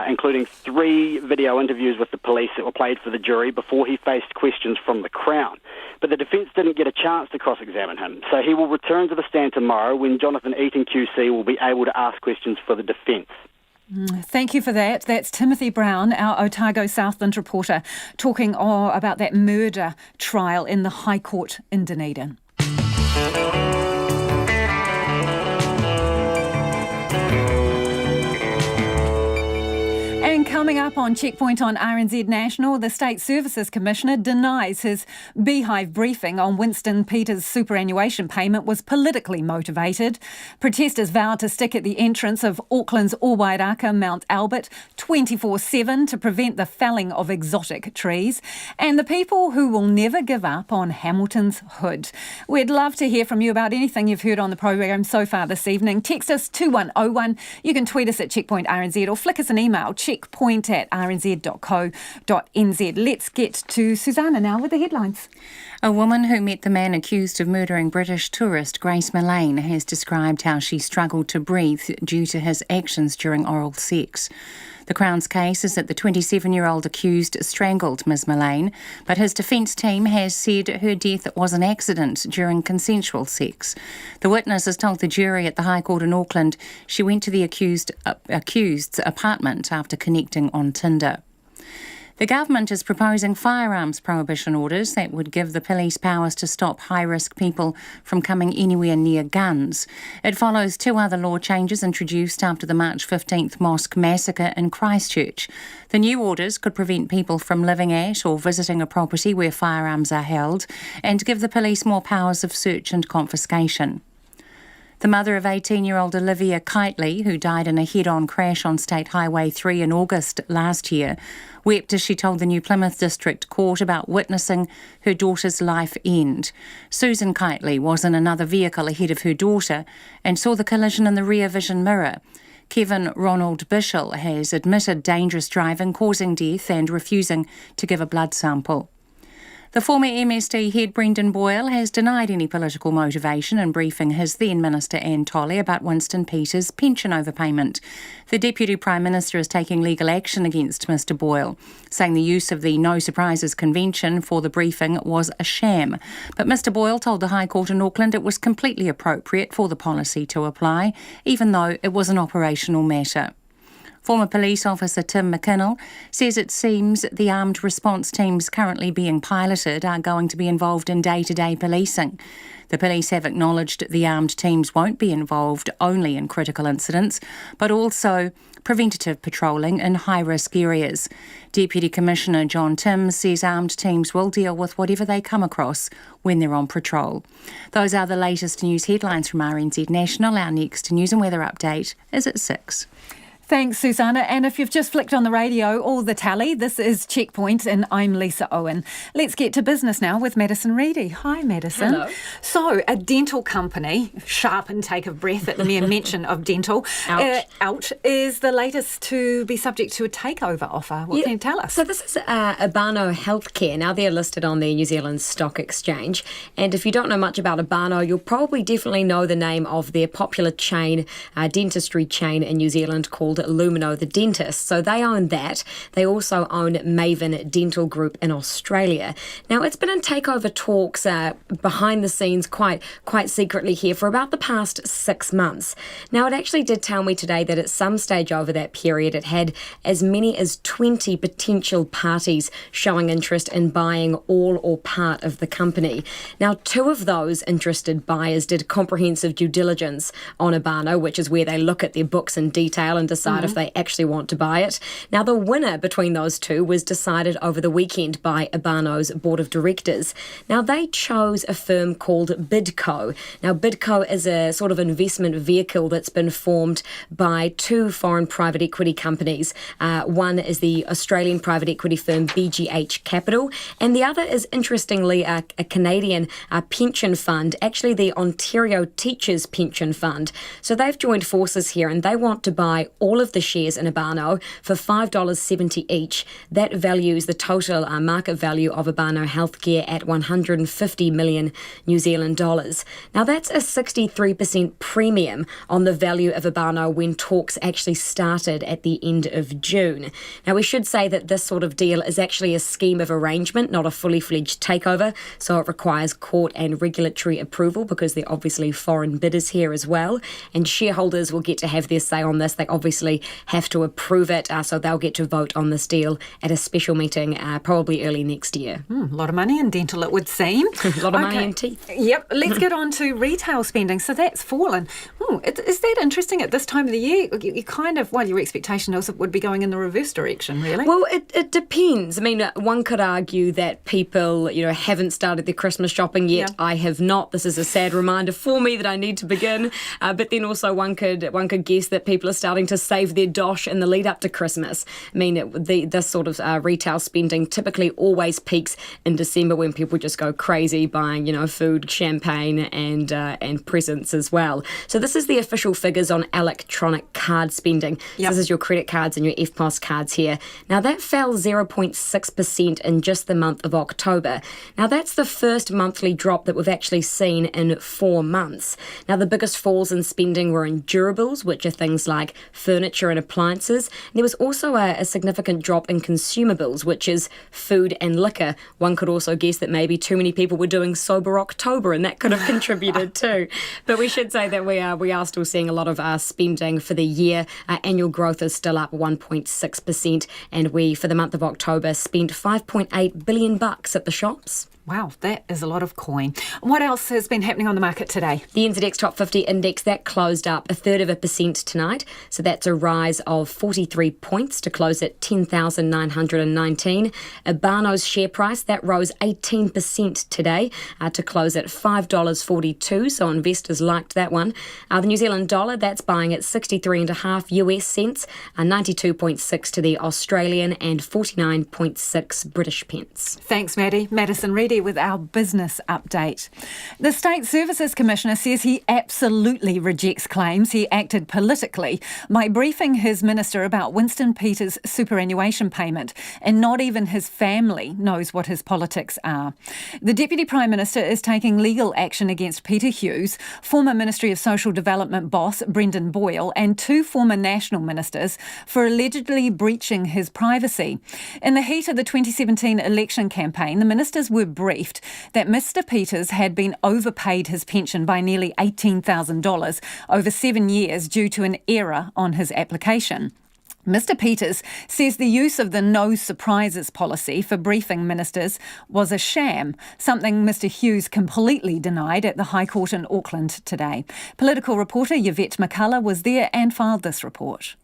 Speaker 4: including 3 video interviews with the police that were played for the jury before he faced questions from the Crown. But the defence didn't get a chance to cross-examine him, so he will return to the stand tomorrow when Jonathan Eaton QC will be able to ask questions for the defence.
Speaker 5: Thank you for that. That's Timothy Brown, our Otago Southland reporter, talking about that murder trial in the High Court in Dunedin. And coming up on Checkpoint on RNZ National, the State Services Commissioner denies his beehive briefing on Winston Peters' superannuation payment was politically motivated. Protesters vowed to stick at the entrance of Auckland's Ōwairaka Mount Albert 24/7 to prevent the felling of exotic trees. And the people who will never give up on Hamilton's Hood. We'd love to hear from you about anything you've heard on the program so far this evening. Text us 2101. You can tweet us at Checkpoint RNZ or flick us an email, checkpoint@rnz.co.nz. Let's get to Susanna now with the headlines.
Speaker 6: A woman who met the man accused of murdering British tourist Grace Millane has described how she struggled to breathe due to his actions during oral sex. The Crown's case is that the 27-year-old accused strangled Ms Millane, but his defence team has said her death was an accident during consensual sex. The witness has told the jury at the High Court in Auckland she went to the accused's apartment after connecting on Tinder. The government is proposing firearms prohibition orders that would give the police powers to stop high-risk people from coming anywhere near guns. It follows 2 other law changes introduced after the March 15th mosque massacre in Christchurch. The new orders could prevent people from living at or visiting a property where firearms are held and give the police more powers of search and confiscation. The mother of 18-year-old Olivia Kitely, who died in a head-on crash on State Highway 3 in August last year, wept as she told the New Plymouth District Court about witnessing her daughter's life end. Susan Kitely was in another vehicle ahead of her daughter and saw the collision in the rear vision mirror. Kevin Ronald Bishel has admitted dangerous driving, causing death and refusing to give a blood sample. The former MSD head Brendan Boyle has denied any political motivation in briefing his then Minister Anne Tolley about Winston Peters' pension overpayment. The Deputy Prime Minister is taking legal action against Mr Boyle, saying the use of the No Surprises Convention for the briefing was a sham. But Mr Boyle told the High Court in Auckland it was completely appropriate for the policy to apply, even though it was an operational matter. Former police officer Tim McKinnell says it seems the armed response teams currently being piloted are going to be involved in day-to-day policing. The police have acknowledged the armed teams won't be involved only in critical incidents, but also preventative patrolling in high-risk areas. Deputy Commissioner John Timms says armed teams will deal with whatever they come across when they're on patrol. Those are the latest news headlines from RNZ National. Our next news and weather update is at 6.
Speaker 5: Thanks, Susanna. And if you've just flicked on the radio or the tally, this is Checkpoint and I'm Lisa Owen. Let's get to business now with Madison Reedy. Hi, Madison.
Speaker 8: Hello.
Speaker 5: So, a dental company, sharp intake of breath at the mere mention of dental, ouch, is the latest to be subject to a takeover offer. What can you tell us?
Speaker 8: So this is Abano Healthcare. Now they're listed on the New Zealand Stock Exchange. And if you don't know much about Abano, you'll probably definitely know the name of their popular chain, dentistry chain in New Zealand called Lumino the Dentist. So they own that. They also own Maven Dental Group in Australia. Now it's been in takeover talks behind the scenes quite secretly here for about the past 6 months. Now it actually did tell me today that at some stage over that period it had as many as 20 potential parties showing interest in buying all or part of the company. Now 2 of those interested buyers did comprehensive due diligence on Abano, which is where they look at their books in detail and decide if they actually want to buy it. Now, the winner between those 2 was decided over the weekend by Abano's board of directors. Now, they chose a firm called Bidco. Now, Bidco is a sort of investment vehicle that's been formed by 2 foreign private equity companies. One is the Australian private equity firm BGH Capital, and the other is, interestingly, a Canadian pension fund, actually the Ontario Teachers Pension Fund. So they've joined forces here and they want to buy all of the shares in Abano for $5.70 each. That values the total market value of Abano Healthcare at 150 million New Zealand dollars. Now that's a 63% premium on the value of Abano when talks actually started at the end of June. Now we should say that this sort of deal is actually a scheme of arrangement, not a fully fledged takeover, so it requires court and regulatory approval because they're obviously foreign bidders here as well, and shareholders will get to have their say on this. They obviously have to approve it, so they'll get to vote on this deal at a special meeting probably early next year.
Speaker 5: A lot of money in dental, it would seem.
Speaker 8: A lot of money in teeth.
Speaker 5: Yep, let's get on to retail spending. So that's fallen. Is that interesting at this time of the year? You kind of, your expectation is it would be going in the reverse direction, really?
Speaker 8: Well, it depends. I mean, one could argue that people, haven't started their Christmas shopping yet. I have not. This is a sad reminder for me that I need to begin. But then also one could guess that people are starting to save their dosh in the lead up to Christmas. I mean, this sort of retail spending typically always peaks in December when people just go crazy buying, food, champagne and presents as well. So this is the official figures on electronic card spending. So this is your credit cards and your EFTPOS cards here. Now that fell 0.6% in just the month of October. Now that's the first monthly drop that we've actually seen in 4 months. Now the biggest falls in spending were in durables, which are things like furniture and appliances. There was also a significant drop in consumables, which is food and liquor. One could also guess that maybe too many people were doing sober October, and that could have contributed too. But we should say that we are still seeing a lot of spending for the year. Annual growth is still up 1.6%, and we, for the month of October, spent $5.8 billion at the shops.
Speaker 5: Wow, that is a lot of coin. What else has been happening on the market today?
Speaker 8: The NZX Top 50 Index, that closed up 1/3% tonight. So that's a rise of 43 points to close at 10,919. Abano's share price, that rose 18% today to close at $5.42. So investors liked that one. The New Zealand dollar, that's buying at 63.5 US cents, 92.6 to the Australian and 49.6 British pence.
Speaker 5: Thanks, Maddie. Madison Reedy with our business update. The State Services Commissioner says he absolutely rejects claims he acted politically by briefing his minister about Winston Peters' superannuation payment, and not even his family knows what his politics are. The Deputy Prime Minister is taking legal action against Peter Hughes, former Ministry of Social Development boss Brendan Boyle, and 2 former national ministers for allegedly breaching his privacy. In the heat of the 2017 election campaign, the ministers were briefed that Mr Peters had been overpaid his pension by nearly $18,000 over 7 years due to an error on his application. Mr Peters says the use of the no surprises policy for briefing ministers was a sham, something Mr Hughes completely denied at the High Court in Auckland today. Political reporter Yvette McCullough was there and filed this report.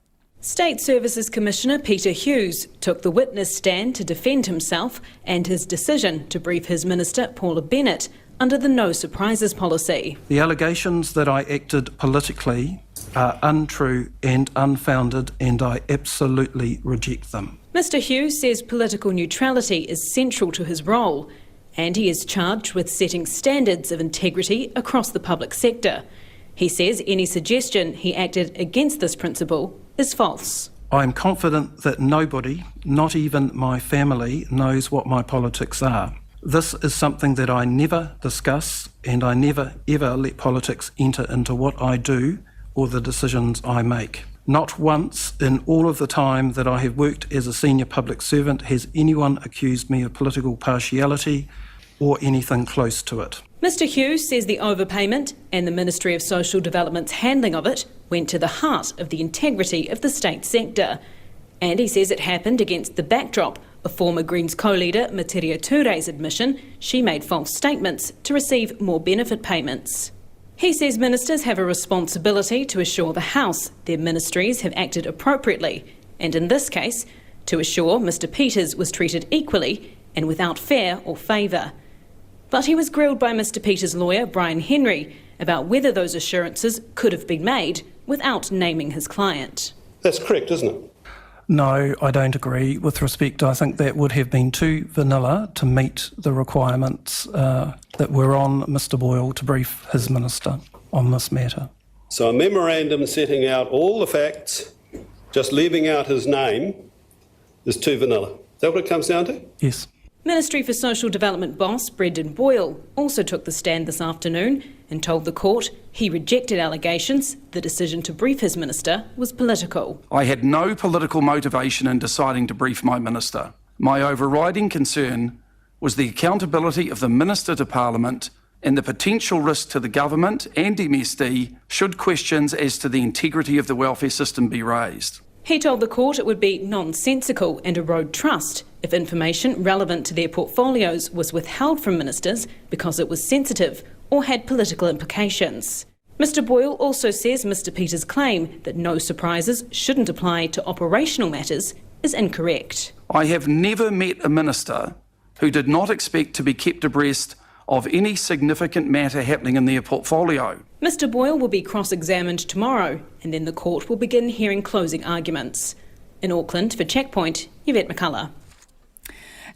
Speaker 9: State Services Commissioner Peter Hughes took the witness stand to defend himself and his decision to brief his minister Paula Bennett under the no surprises policy.
Speaker 10: The allegations that I acted politically are untrue and unfounded, and I absolutely reject them.
Speaker 9: Mr Hughes says political neutrality is central to his role, and he is charged with setting standards of integrity across the public sector. He says any suggestion he acted against this principle is false.
Speaker 10: I am confident that nobody, not even my family, knows what my politics are. This is something that I never discuss, and I never ever let politics enter into what I do or the decisions I make. Not once in all of the time that I have worked as a senior public servant has anyone accused me of political partiality or anything close to it.
Speaker 9: Mr Hughes says the overpayment and the Ministry of Social Development's handling of it went to the heart of the integrity of the state sector. And he says it happened against the backdrop of former Greens co-leader Materia Ture's admission she made false statements to receive more benefit payments. He says ministers have a responsibility to assure the House their ministries have acted appropriately, and in this case, to assure Mr Peters was treated equally and without fear or favour. But he was grilled by Mr Peters' lawyer, Brian Henry, about whether those assurances could have been made without naming his client.
Speaker 11: That's correct, isn't it?
Speaker 10: No, I don't agree. With respect, I think that would have been too vanilla to meet the requirements that were on Mr Boyle to brief his minister on this matter.
Speaker 11: So a memorandum setting out all the facts, just leaving out his name, is too vanilla. Is that what it comes down to?
Speaker 10: Yes.
Speaker 9: Ministry for Social Development boss Brendan Boyle also took the stand this afternoon and told the court he rejected allegations the decision to brief his minister was political.
Speaker 24: I had no political motivation in deciding to brief my minister. My overriding concern was the accountability of the minister to Parliament and the potential risk to the government and MSD should questions as to the integrity of the welfare system be raised.
Speaker 9: He told the court it would be nonsensical and erode trust if information relevant to their portfolios was withheld from ministers because it was sensitive or had political implications. Mr Boyle also says Mr Peters' claim that no surprises shouldn't apply to operational matters is incorrect.
Speaker 24: I have never met a minister who did not expect to be kept abreast of any significant matter happening in their portfolio.
Speaker 9: Mr Boyle will be cross-examined tomorrow, and then the court will begin hearing closing arguments. In Auckland, for Checkpoint, Yvette McCullough.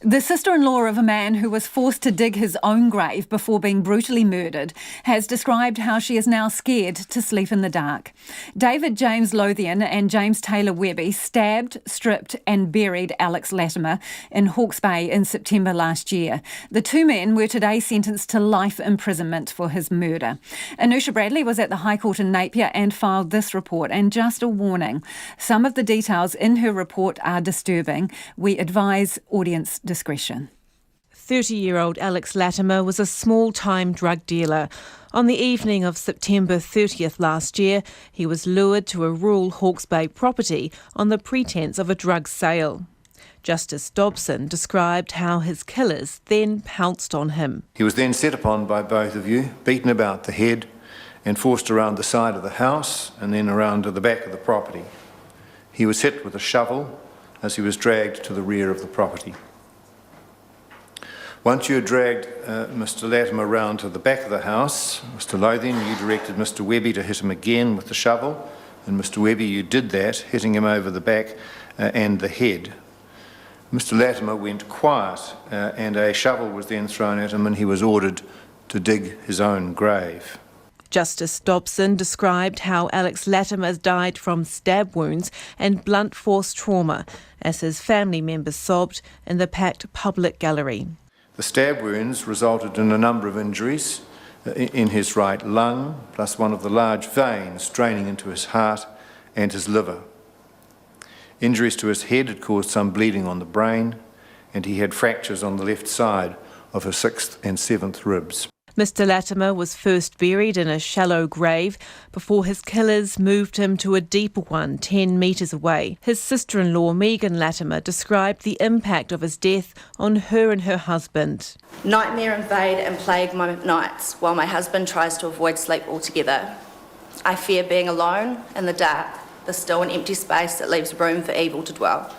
Speaker 5: The sister-in-law of a man who was forced to dig his own grave before being brutally murdered has described how she is now scared to sleep in the dark. David James Lothian and James Taylor Webby stabbed, stripped and buried Alex Latimer in Hawke's Bay in September last year. The two men were today sentenced to life imprisonment for his murder. Anusha Bradley was at the High Court in Napier and filed this report. And just a warning, some of the details in her report are disturbing. We advise audience discretion.
Speaker 25: 30-year-old Alex Latimer was a small-time drug dealer. On the evening of September 30th last year, he was lured to a rural Hawke's Bay property on the pretence of a drug sale. Justice Dobson described how his killers then pounced on him.
Speaker 26: He was then set upon by both of you, beaten about the head and forced around the side of the house and then around to the back of the property. He was hit with a shovel as he was dragged to the rear of the property. Once you had dragged Mr Latimer round to the back of the house, Mr Lothian, you directed Mr Webby to hit him again with the shovel, and Mr Webby, you did that, hitting him over the back and the head. Mr Latimer went quiet and a shovel was then thrown at him and he was ordered to dig his own grave.
Speaker 25: Justice Dobson described how Alex Latimer died from stab wounds and blunt force trauma as his family members sobbed in the packed public gallery.
Speaker 26: The stab wounds resulted in a number of injuries in his right lung, plus one of the large veins draining into his heart and his liver. Injuries to his head had caused some bleeding on the brain, and he had fractures on the left side of his 6th and 7th ribs.
Speaker 25: Mr Latimer was first buried in a shallow grave before his killers moved him to a deeper one 10 metres away. His sister-in-law Megan Latimer described the impact of his death on her and her husband.
Speaker 12: Nightmare invade and plague my nights while my husband tries to avoid sleep altogether. I fear being alone in the dark, the still and empty space that leaves room for evil to dwell.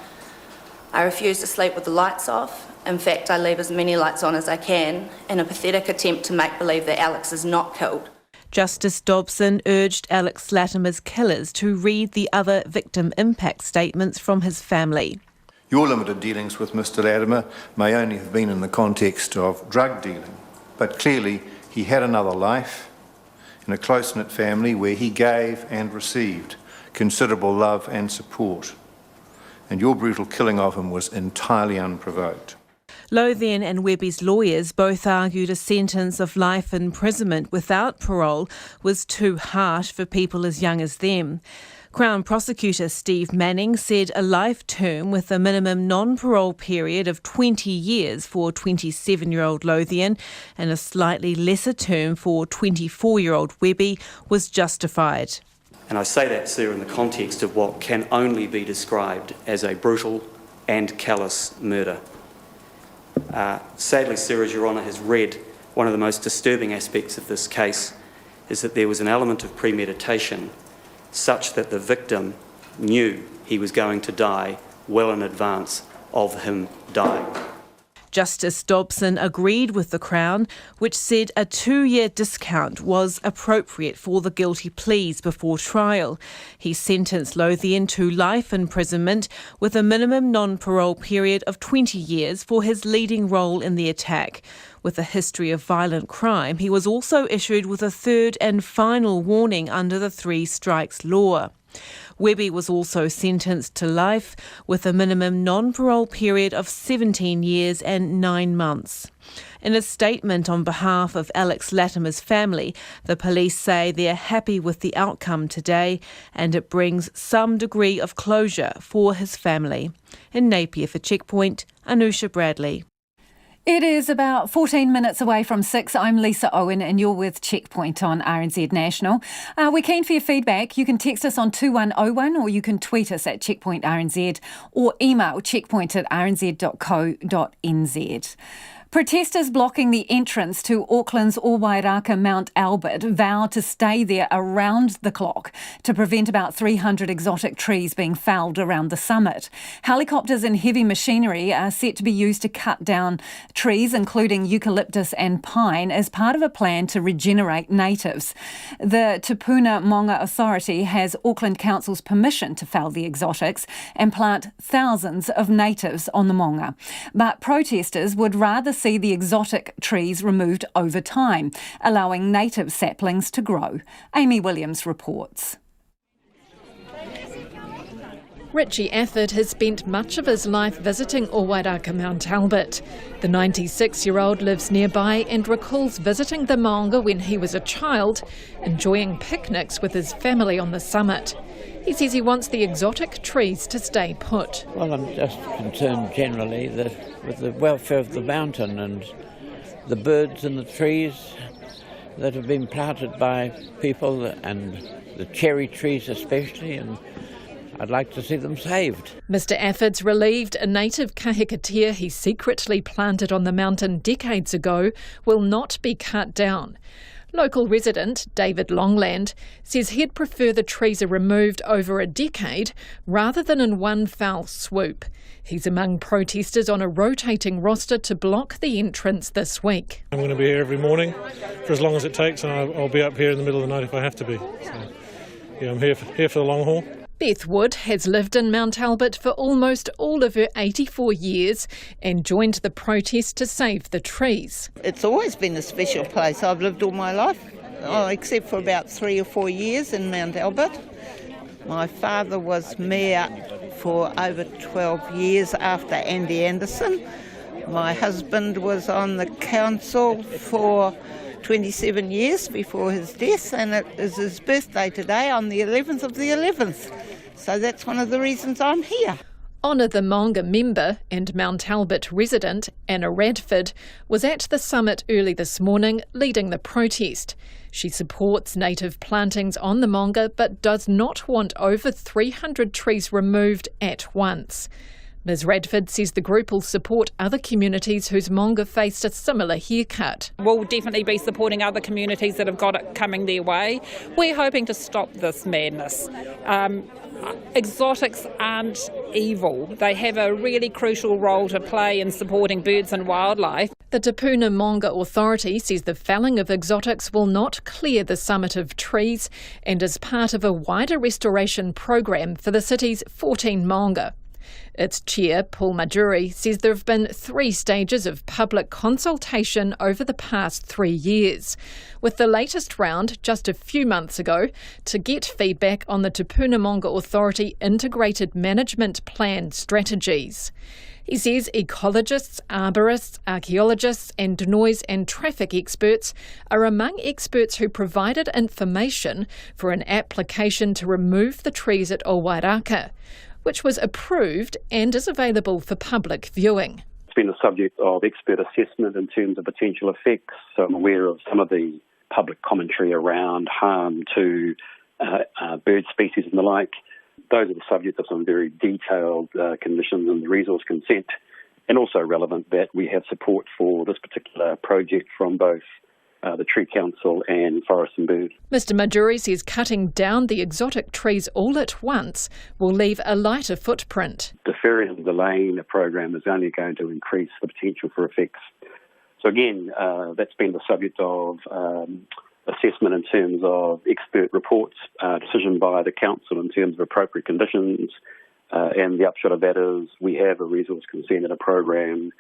Speaker 12: I refuse to sleep with the lights off. In fact, I leave as many lights on as I can in a pathetic attempt to make believe that Alex is not killed.
Speaker 25: Justice Dobson urged Alex Latimer's killers to read the other victim impact statements from his family.
Speaker 26: Your limited dealings with Mr Latimer may only have been in the context of drug dealing, but clearly he had another life in a close-knit family where he gave and received considerable love and support, and your brutal killing of him was entirely unprovoked.
Speaker 25: Lothian and Webby's lawyers both argued a sentence of life imprisonment without parole was too harsh for people as young as them. Crown Prosecutor Steve Manning said a life term with a minimum non-parole period of 20 years for 27-year-old Lothian and a slightly lesser term for 24-year-old Webby was justified.
Speaker 13: And I say that, sir, in the context of what can only be described as a brutal and callous murder. Sadly, sir, as Your Honour has read, one of the most disturbing aspects of this case is that there was an element of premeditation such that the victim knew he was going to die well in advance of him dying.
Speaker 25: Justice Dobson agreed with the Crown, which said a 2-year discount was appropriate for the guilty pleas before trial. He sentenced Lothian to life imprisonment with a minimum non-parole period of 20 years for his leading role in the attack. With a history of violent crime, he was also issued with a third and final warning under the 3 strikes law. Webby was also sentenced to life with a minimum non-parole period of 17 years and 9 months. In a statement on behalf of Alex Latimer's family, the police say they're happy with the outcome today and it brings some degree of closure for his family. In Napier for Checkpoint, Anusha Bradley.
Speaker 5: It is about 14 minutes away from 6. I'm Lisa Owen and you're with Checkpoint on RNZ National. We're keen for your feedback. You can text us on 2101 or you can tweet us at Checkpoint RNZ or email checkpoint@rnz.co.nz. Protesters blocking the entrance to Auckland's Owairaka Mount Albert vow to stay there around the clock to prevent about 300 exotic trees being felled around the summit. Helicopters and heavy machinery are set to be used to cut down trees, including eucalyptus and pine, as part of a plan to regenerate natives. The Tupuna Monga Authority has Auckland Council's permission to fell the exotics and plant thousands of natives on the Monga. But protesters would rather see the exotic trees removed over time, allowing native saplings to grow. Amy Williams reports.
Speaker 14: Richie Afford has spent much of his life visiting Owairaka Mount Albert. The 96-year-old lives nearby and recalls visiting the Maunga when he was a child, enjoying picnics with his family on the summit. He says he wants the exotic trees to stay put.
Speaker 15: Well, I'm just concerned generally that with the welfare of the mountain and the birds and the trees that have been planted by people and the cherry trees especially, and I'd like to see them saved.
Speaker 14: Mr Afford's relieved a native kahikatea he secretly planted on the mountain decades ago will not be cut down. Local resident David Longland says he'd prefer the trees are removed over a decade rather than in one foul swoop. He's among protesters on a rotating roster to block the entrance this week.
Speaker 16: I'm going to be here every morning for as long as it takes, and I'll be up here in the middle of the night if I have to be. So, yeah, I'm here for the long haul.
Speaker 14: Beth Wood has lived in Mount Albert for almost all of her 84 years and joined the protest to save the trees.
Speaker 17: It's always been a special place. I've lived all my life, except for about 3 or 4 years in Mount Albert. My father was mayor for over 12 years after Andy Anderson. My husband was on the council for 27 years before his death, and it is his birthday today on the 11th of the 11th. So that's one of the reasons I'm here.
Speaker 14: Honour the Monga member and Mount Albert resident Anna Radford was at the summit early this morning leading the protest. She supports native plantings on the Monga but does not want over 300 trees removed at once. Ms Radford says the group will support other communities whose Monga faced a similar haircut.
Speaker 7: We'll definitely be supporting other communities that have got it coming their way. We're hoping to stop this madness. Exotics aren't evil. They have a really crucial role to play in supporting birds and wildlife.
Speaker 14: The Te Puna Monga Authority says the felling of exotics will not clear the summit of trees and is part of a wider restoration program for the city's 14 Monga. Its chair, Paul Majuri, says there have been 3 stages of public consultation over the past 3 years, with the latest round just a few months ago to get feedback on the Te Puna Monga Authority Integrated Management Plan strategies. He says ecologists, arborists, archaeologists and noise and traffic experts are among experts who provided information for an application to remove the trees at Owairaka, which was approved and is available for public viewing.
Speaker 18: It's been the subject of expert assessment in terms of potential effects, so I'm aware of some of the public commentary around harm to bird species and the like. Those are the subject of some very detailed conditions in the resource consent, and also relevant that we have support for this particular project from both the Tree Council and Forest and Bird.
Speaker 14: Mr Majuri says cutting down the exotic trees all at once will leave a lighter footprint.
Speaker 18: Deferring the Millane program is only going to increase the potential for effects. So again, that's been the subject of assessment in terms of expert reports, decision by the council in terms of appropriate conditions, and the upshot of that is we have a resource consent and a program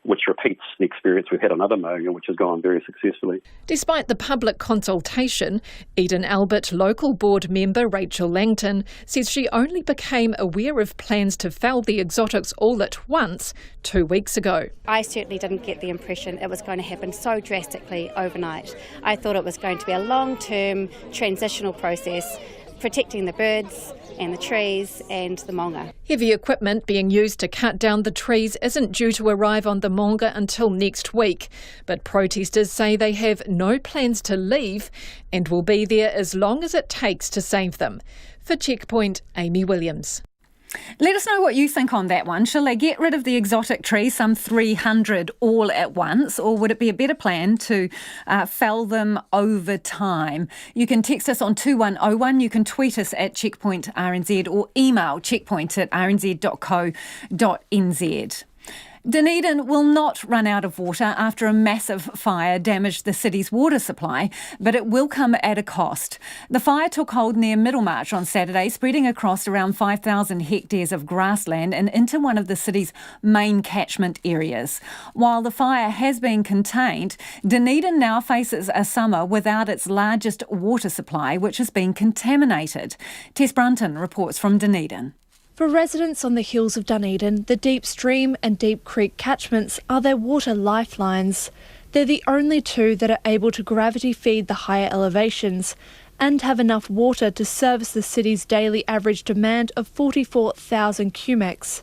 Speaker 18: which repeats the experience we've had on other Monga, which has gone very successfully.
Speaker 14: Despite the public consultation, Eden Albert local board member Rachel Langton says she only became aware of plans to fell the exotics all at once 2 weeks ago.
Speaker 19: I certainly didn't get the impression it was going to happen so drastically overnight. I thought it was going to be a long-term transitional process, protecting the birds and the trees and the Monga.
Speaker 14: Heavy equipment being used to cut down the trees isn't due to arrive on the Monga until next week, but protesters say they have no plans to leave and will be there as long as it takes to save them. For Checkpoint, Amy Williams.
Speaker 5: Let us know what you think on that one. Shall they get rid of the exotic trees, some 300 all at once, or would it be a better plan to fell them over time? You can text us on 2101, you can tweet us at Checkpoint RNZ or email checkpoint@rnz.co.nz. Dunedin will not run out of water after a massive fire damaged the city's water supply, but it will come at a cost. The fire took hold near Middlemarch on Saturday, spreading across around 5,000 hectares of grassland and into one of the city's main catchment areas. While the fire has been contained, Dunedin now faces a summer without its largest water supply, which has been contaminated. Tess Brunton reports from Dunedin.
Speaker 20: For residents on the hills of Dunedin, the Deep Stream and Deep Creek catchments are their water lifelines. They're the only two that are able to gravity feed the higher elevations and have enough water to service the city's daily average demand of 44,000 cumecs.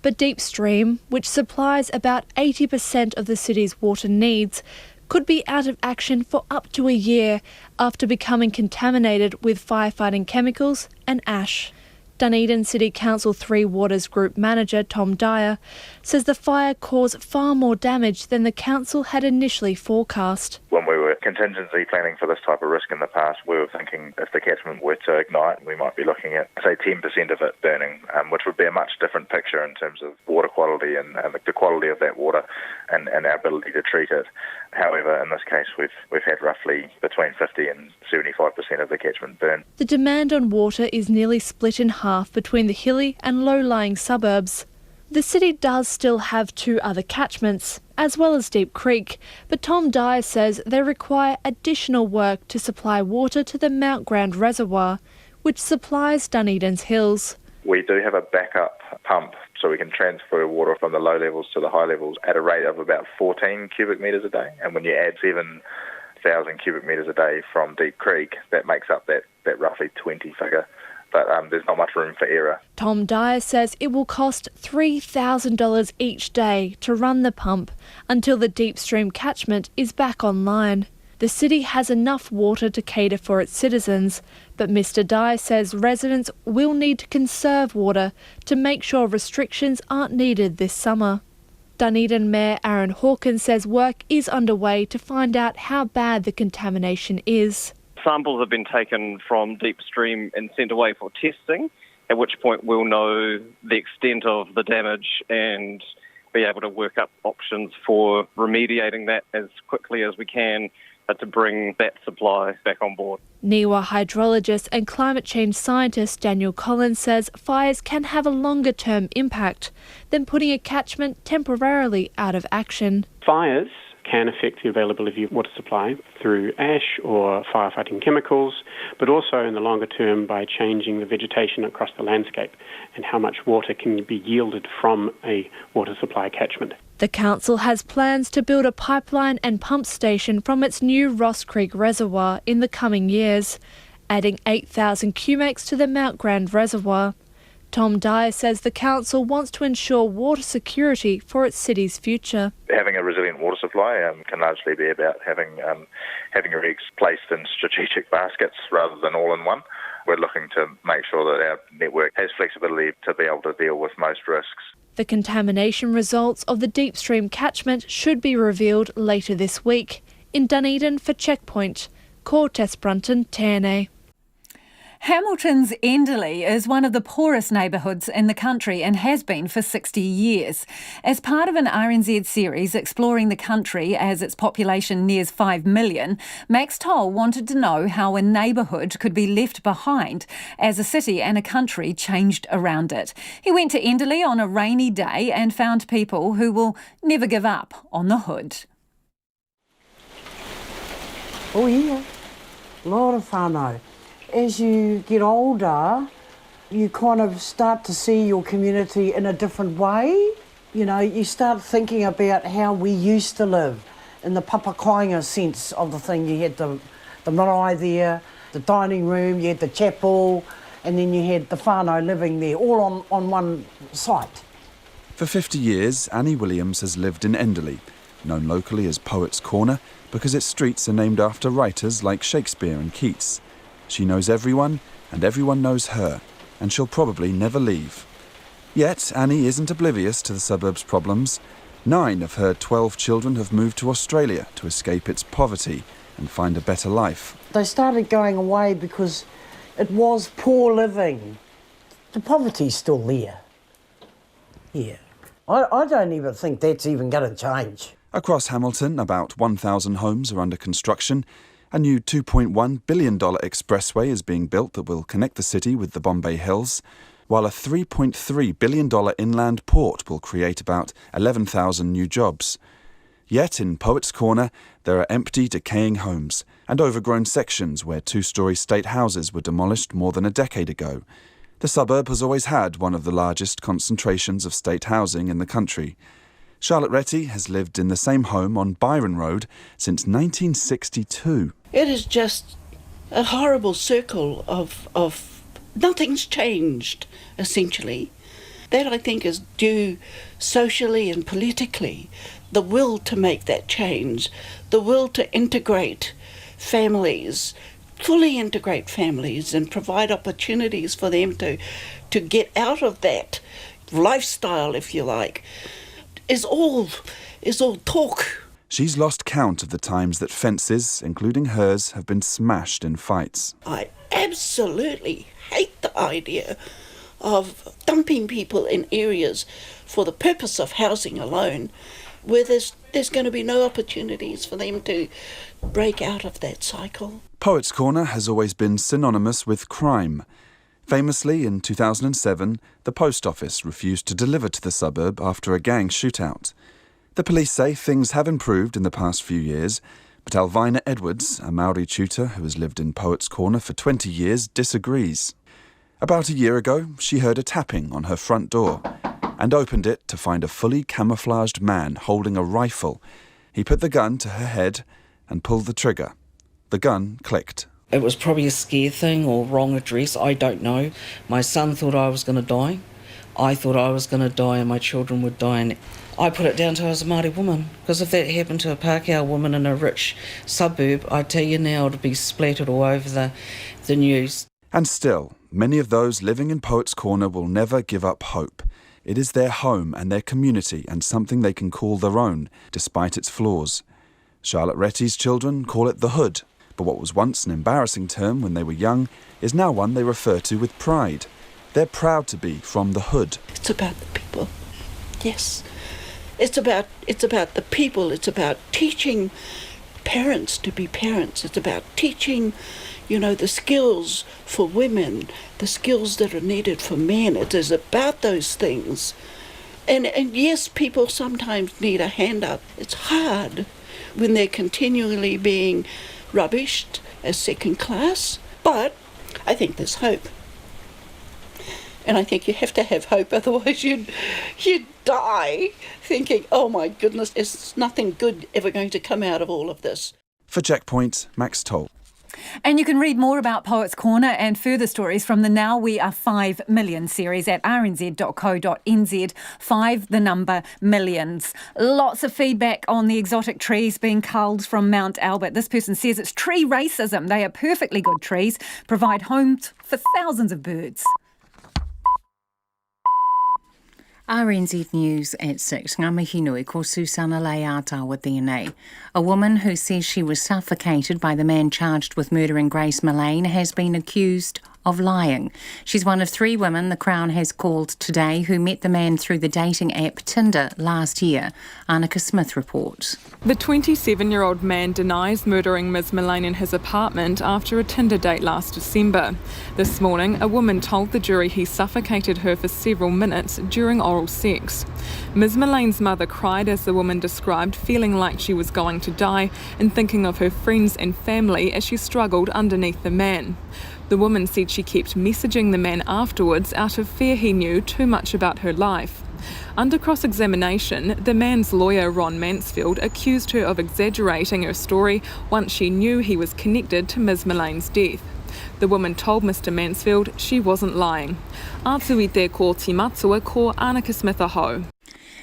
Speaker 20: But Deep Stream, which supplies about 80% of the city's water needs, could be out of action for up to a year after becoming contaminated with firefighting chemicals and ash. Dunedin City Council 3 Waters Group Manager Tom Dyer says the fire caused far more damage than the council had initially forecast.
Speaker 21: When we were contingency planning for this type of risk in the past, we were thinking if the catchment were to ignite, we might be looking at, say, 10% of it burning, which would be a much different picture in terms of water quality and the quality of that water and our ability to treat it. However, in this case, we've had roughly between 50 and 75% of the catchment burn.
Speaker 20: The demand on water is nearly split in half between the hilly and low-lying suburbs. The city does still have 2 other catchments, as well as Deep Creek, but Tom Dyer says they require additional work to supply water to the Mount Grant Reservoir, which supplies Dunedin's hills.
Speaker 21: We do have a backup pump, so we can transfer water from the low levels to the high levels at a rate of about 14 cubic metres a day. And when you add 7,000 cubic metres a day from Deep Creek, that makes up that roughly 20 figure. but there's not much room for error.
Speaker 20: Tom Dyer says it will cost $3,000 each day to run the pump until the deep stream catchment is back online. The city has enough water to cater for its citizens, but Mr Dye says residents will need to conserve water to make sure restrictions aren't needed this summer. Dunedin Mayor Aaron Hawkins says work is underway to find out how bad the contamination is.
Speaker 1: Samples have been taken from deep stream and sent away for testing, at which point we'll know the extent of the damage and be able to work up options for remediating that as quickly as we can to bring that supply back on board.
Speaker 20: NIWA hydrologist and climate change scientist Daniel Collins says fires can have a longer-term impact than putting a catchment temporarily out of action.
Speaker 2: Fires can affect the availability of water supply through ash or firefighting chemicals, but also in the longer term by changing the vegetation across the landscape and how much water can be yielded from a water supply catchment.
Speaker 20: The council has plans to build a pipeline and pump station from its new Ross Creek reservoir in the coming years, adding 8,000 cubics to the Mount Grand reservoir. Tom Dyer says the council wants to ensure water security for its city's future.
Speaker 21: Having a resilient water supply can largely be about having your eggs placed in strategic baskets rather than all in one. We're looking to make sure that our network has flexibility to be able to deal with most risks.
Speaker 20: The contamination results of the deep stream catchment should be revealed later this week. In Dunedin for Checkpoint, Cortes Brunton, TNA.
Speaker 5: Hamilton's Enderley is one of the poorest neighbourhoods in the country and has been for 60 years. As part of an RNZ series exploring the country as its population nears 5 million, Max Toll wanted to know how a neighbourhood could be left behind as a city and a country changed around it. He went to Enderley on a rainy day and found people who will never give up on the hood.
Speaker 3: Oh yeah, a lot of whānau. As you get older, you kind of start to see your community in a different way. You know, you start thinking about how we used to live in the papakoinga sense of the thing. You had the marae there, the dining room, you had the chapel, and then you had the whānau living there, all on one site.
Speaker 4: For 50 years, Annie Williams has lived in Enderley, known locally as Poets' Corner because its streets are named after writers like Shakespeare and Keats. She knows everyone, and everyone knows her, and she'll probably never leave. Yet, Annie isn't oblivious to the suburb's problems. 9 of her 12 children have moved to Australia to escape its poverty and find a better life.
Speaker 3: They started going away because it was poor living. The poverty's still there. Yeah. I don't even think that's even going to change.
Speaker 4: Across Hamilton, about 1,000 homes are under construction. A new $2.1 billion expressway is being built that will connect the city with the Bombay Hills, while a $3.3 billion inland port will create about 11,000 new jobs. Yet in Poets' Corner, there are empty, decaying homes and overgrown sections where 2-storey state houses were demolished more than a decade ago. The suburb has always had one of the largest concentrations of state housing in the country. Charlotte Retty has lived in the same home on Byron Road since 1962.
Speaker 22: It is just a horrible circle of nothing's changed, essentially. That, I think, is due socially and politically. The will to make that change, the will to integrate families, fully integrate families and provide opportunities for them to get out of that lifestyle, if you like, is all talk.
Speaker 4: She's lost count of the times that fences, including hers, have been smashed in fights.
Speaker 22: I absolutely hate the idea of dumping people in areas for the purpose of housing alone, where there's going to be no opportunities for them to break out of that cycle.
Speaker 4: Poets' Corner has always been synonymous with crime. Famously, in 2007, the post office refused to deliver to the suburb after a gang shootout. The police say things have improved in the past few years, but Alvina Edwards, a Maori tutor who has lived in Poets' Corner for 20 years, disagrees. About a year ago, she heard a tapping on her front door and opened it to find a fully camouflaged man holding a rifle. He put the gun to her head and pulled the trigger. The gun clicked.
Speaker 6: It was probably a scare thing or wrong address, I don't know. My son thought I was going to die. I thought I was going to die and my children would die. And I put it down to I was a Māori woman, because if that happened to a Pākehā woman in a rich suburb, I tell you now, it would be splattered all over the news.
Speaker 4: And still, many of those living in Poets' Corner will never give up hope. It is their home and their community and something they can call their own, despite its flaws. Charlotte Retty's children call it the hood, but what was once an embarrassing term when they were young is now one they refer to with pride. They're proud to be from the hood.
Speaker 22: It's about the people, yes. It's about the people. It's about teaching parents to be parents. It's about teaching, the skills for women, the skills that are needed for men. It is about those things. And yes, people sometimes need a hand up. It's hard when they're continually being rubbished as second class, but I think there's hope. And I think you have to have hope, otherwise you'd die thinking, oh my goodness, is nothing good ever going to come out of all of this?
Speaker 4: For Checkpoint, Max Toll.
Speaker 5: And you can read more about Poets' Corner and further stories from the Now We Are 5 Million series at rnz.co.nz. 5 the number millions. Lots of feedback on the exotic trees being culled from Mount Albert. This person says it's tree racism. They are perfectly good trees, provide homes for thousands of birds.
Speaker 8: RNZ News at 6. Ngā mihi nui ko Susana Leata tēnei. A woman who says she was suffocated by the man charged with murdering Grace Millane has been accused of lying. She's one of 3 women the Crown has called today who met the man through the dating app Tinder last year. Annika Smith reports.
Speaker 10: The 27-year-old man denies murdering Ms Millane in his apartment after a Tinder date last December. This morning, a woman told the jury he suffocated her for several minutes during oral sex. Ms Millane's mother cried as the woman described feeling like she was going to die and thinking of her friends and family as she struggled underneath the man. The woman said she kept messaging the man afterwards out of fear he knew too much about her life. Under cross-examination, the man's lawyer, Ron Mansfield, accused her of exaggerating her story once she knew he was connected to Ms Millane's death. The woman told Mr Mansfield she wasn't lying. Ātuite ko Timatua ko Annika Smith aho.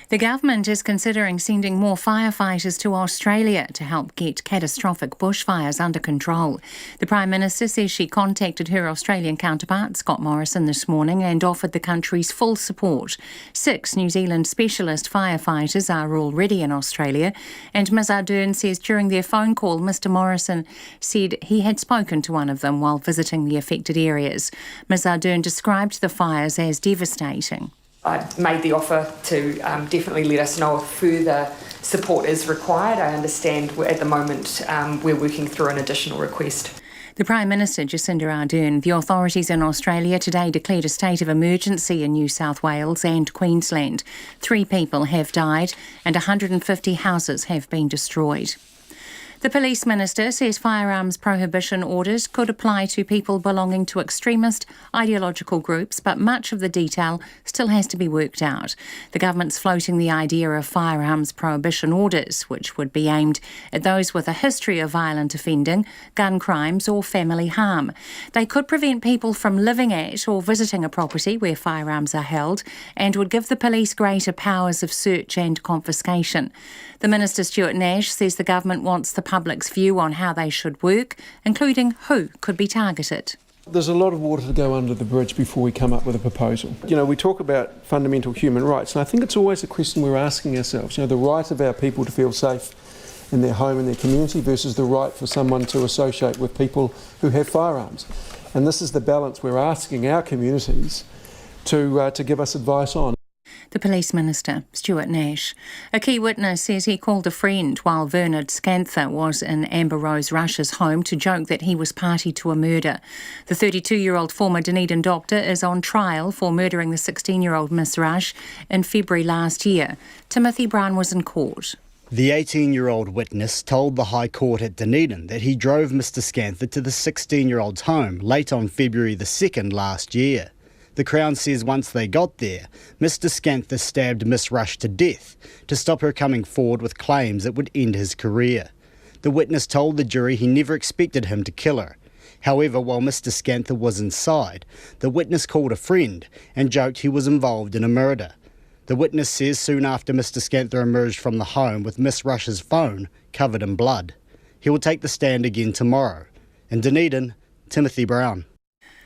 Speaker 8: The government is considering sending more firefighters to Australia to help get catastrophic bushfires under control. The Prime Minister says she contacted her Australian counterpart, Scott Morrison, this morning and offered the country's full support. 6 New Zealand specialist firefighters are already in Australia, and Ms Ardern says during their phone call, Mr Morrison said he had spoken to one of them while visiting the affected areas. Ms Ardern described the fires as devastating.
Speaker 11: I made the offer to definitely let us know if further support is required. I understand at the moment we're working through an additional request.
Speaker 8: The Prime Minister, Jacinda Ardern, the authorities in Australia today declared a state of emergency in New South Wales and Queensland. 3 people have died and 150 houses have been destroyed. The Police Minister says firearms prohibition orders could apply to people belonging to extremist ideological groups, but much of the detail still has to be worked out. The government's floating the idea of firearms prohibition orders, which would be aimed at those with a history of violent offending, gun crimes or family harm. They could prevent people from living at or visiting a property where firearms are held and would give the police greater powers of search and confiscation. The Minister, Stuart Nash, says the government wants the public's view on how they should work, including who could be targeted.
Speaker 23: There's a lot of water to go under the bridge before we come up with a proposal. We talk about fundamental human rights, and I think it's always a question we're asking ourselves. The right of our people to feel safe in their home and their community versus the right for someone to associate with people who have firearms. And this is the balance we're asking our communities to give us advice on.
Speaker 8: The Police Minister, Stuart Nash. A key witness says he called a friend while Bernard Scanther was in Amber Rose Rush's home to joke that he was party to a murder. The 32-year-old former Dunedin doctor is on trial for murdering the 16-year-old Miss Rush in February last year. Timothy Brown was in court.
Speaker 24: The 18-year-old witness told the High Court at Dunedin that he drove Mr Scanther to the 16-year-old's home late on February the 2nd last year. The Crown says once they got there, Mr Scanther stabbed Miss Rush to death to stop her coming forward with claims that would end his career. The witness told the jury he never expected him to kill her. However, while Mr Scanther was inside, the witness called a friend and joked he was involved in a murder. The witness says soon after Mr Scanther emerged from the home with Miss Rush's phone covered in blood. He will take the stand again tomorrow. In Dunedin, Timothy Brown.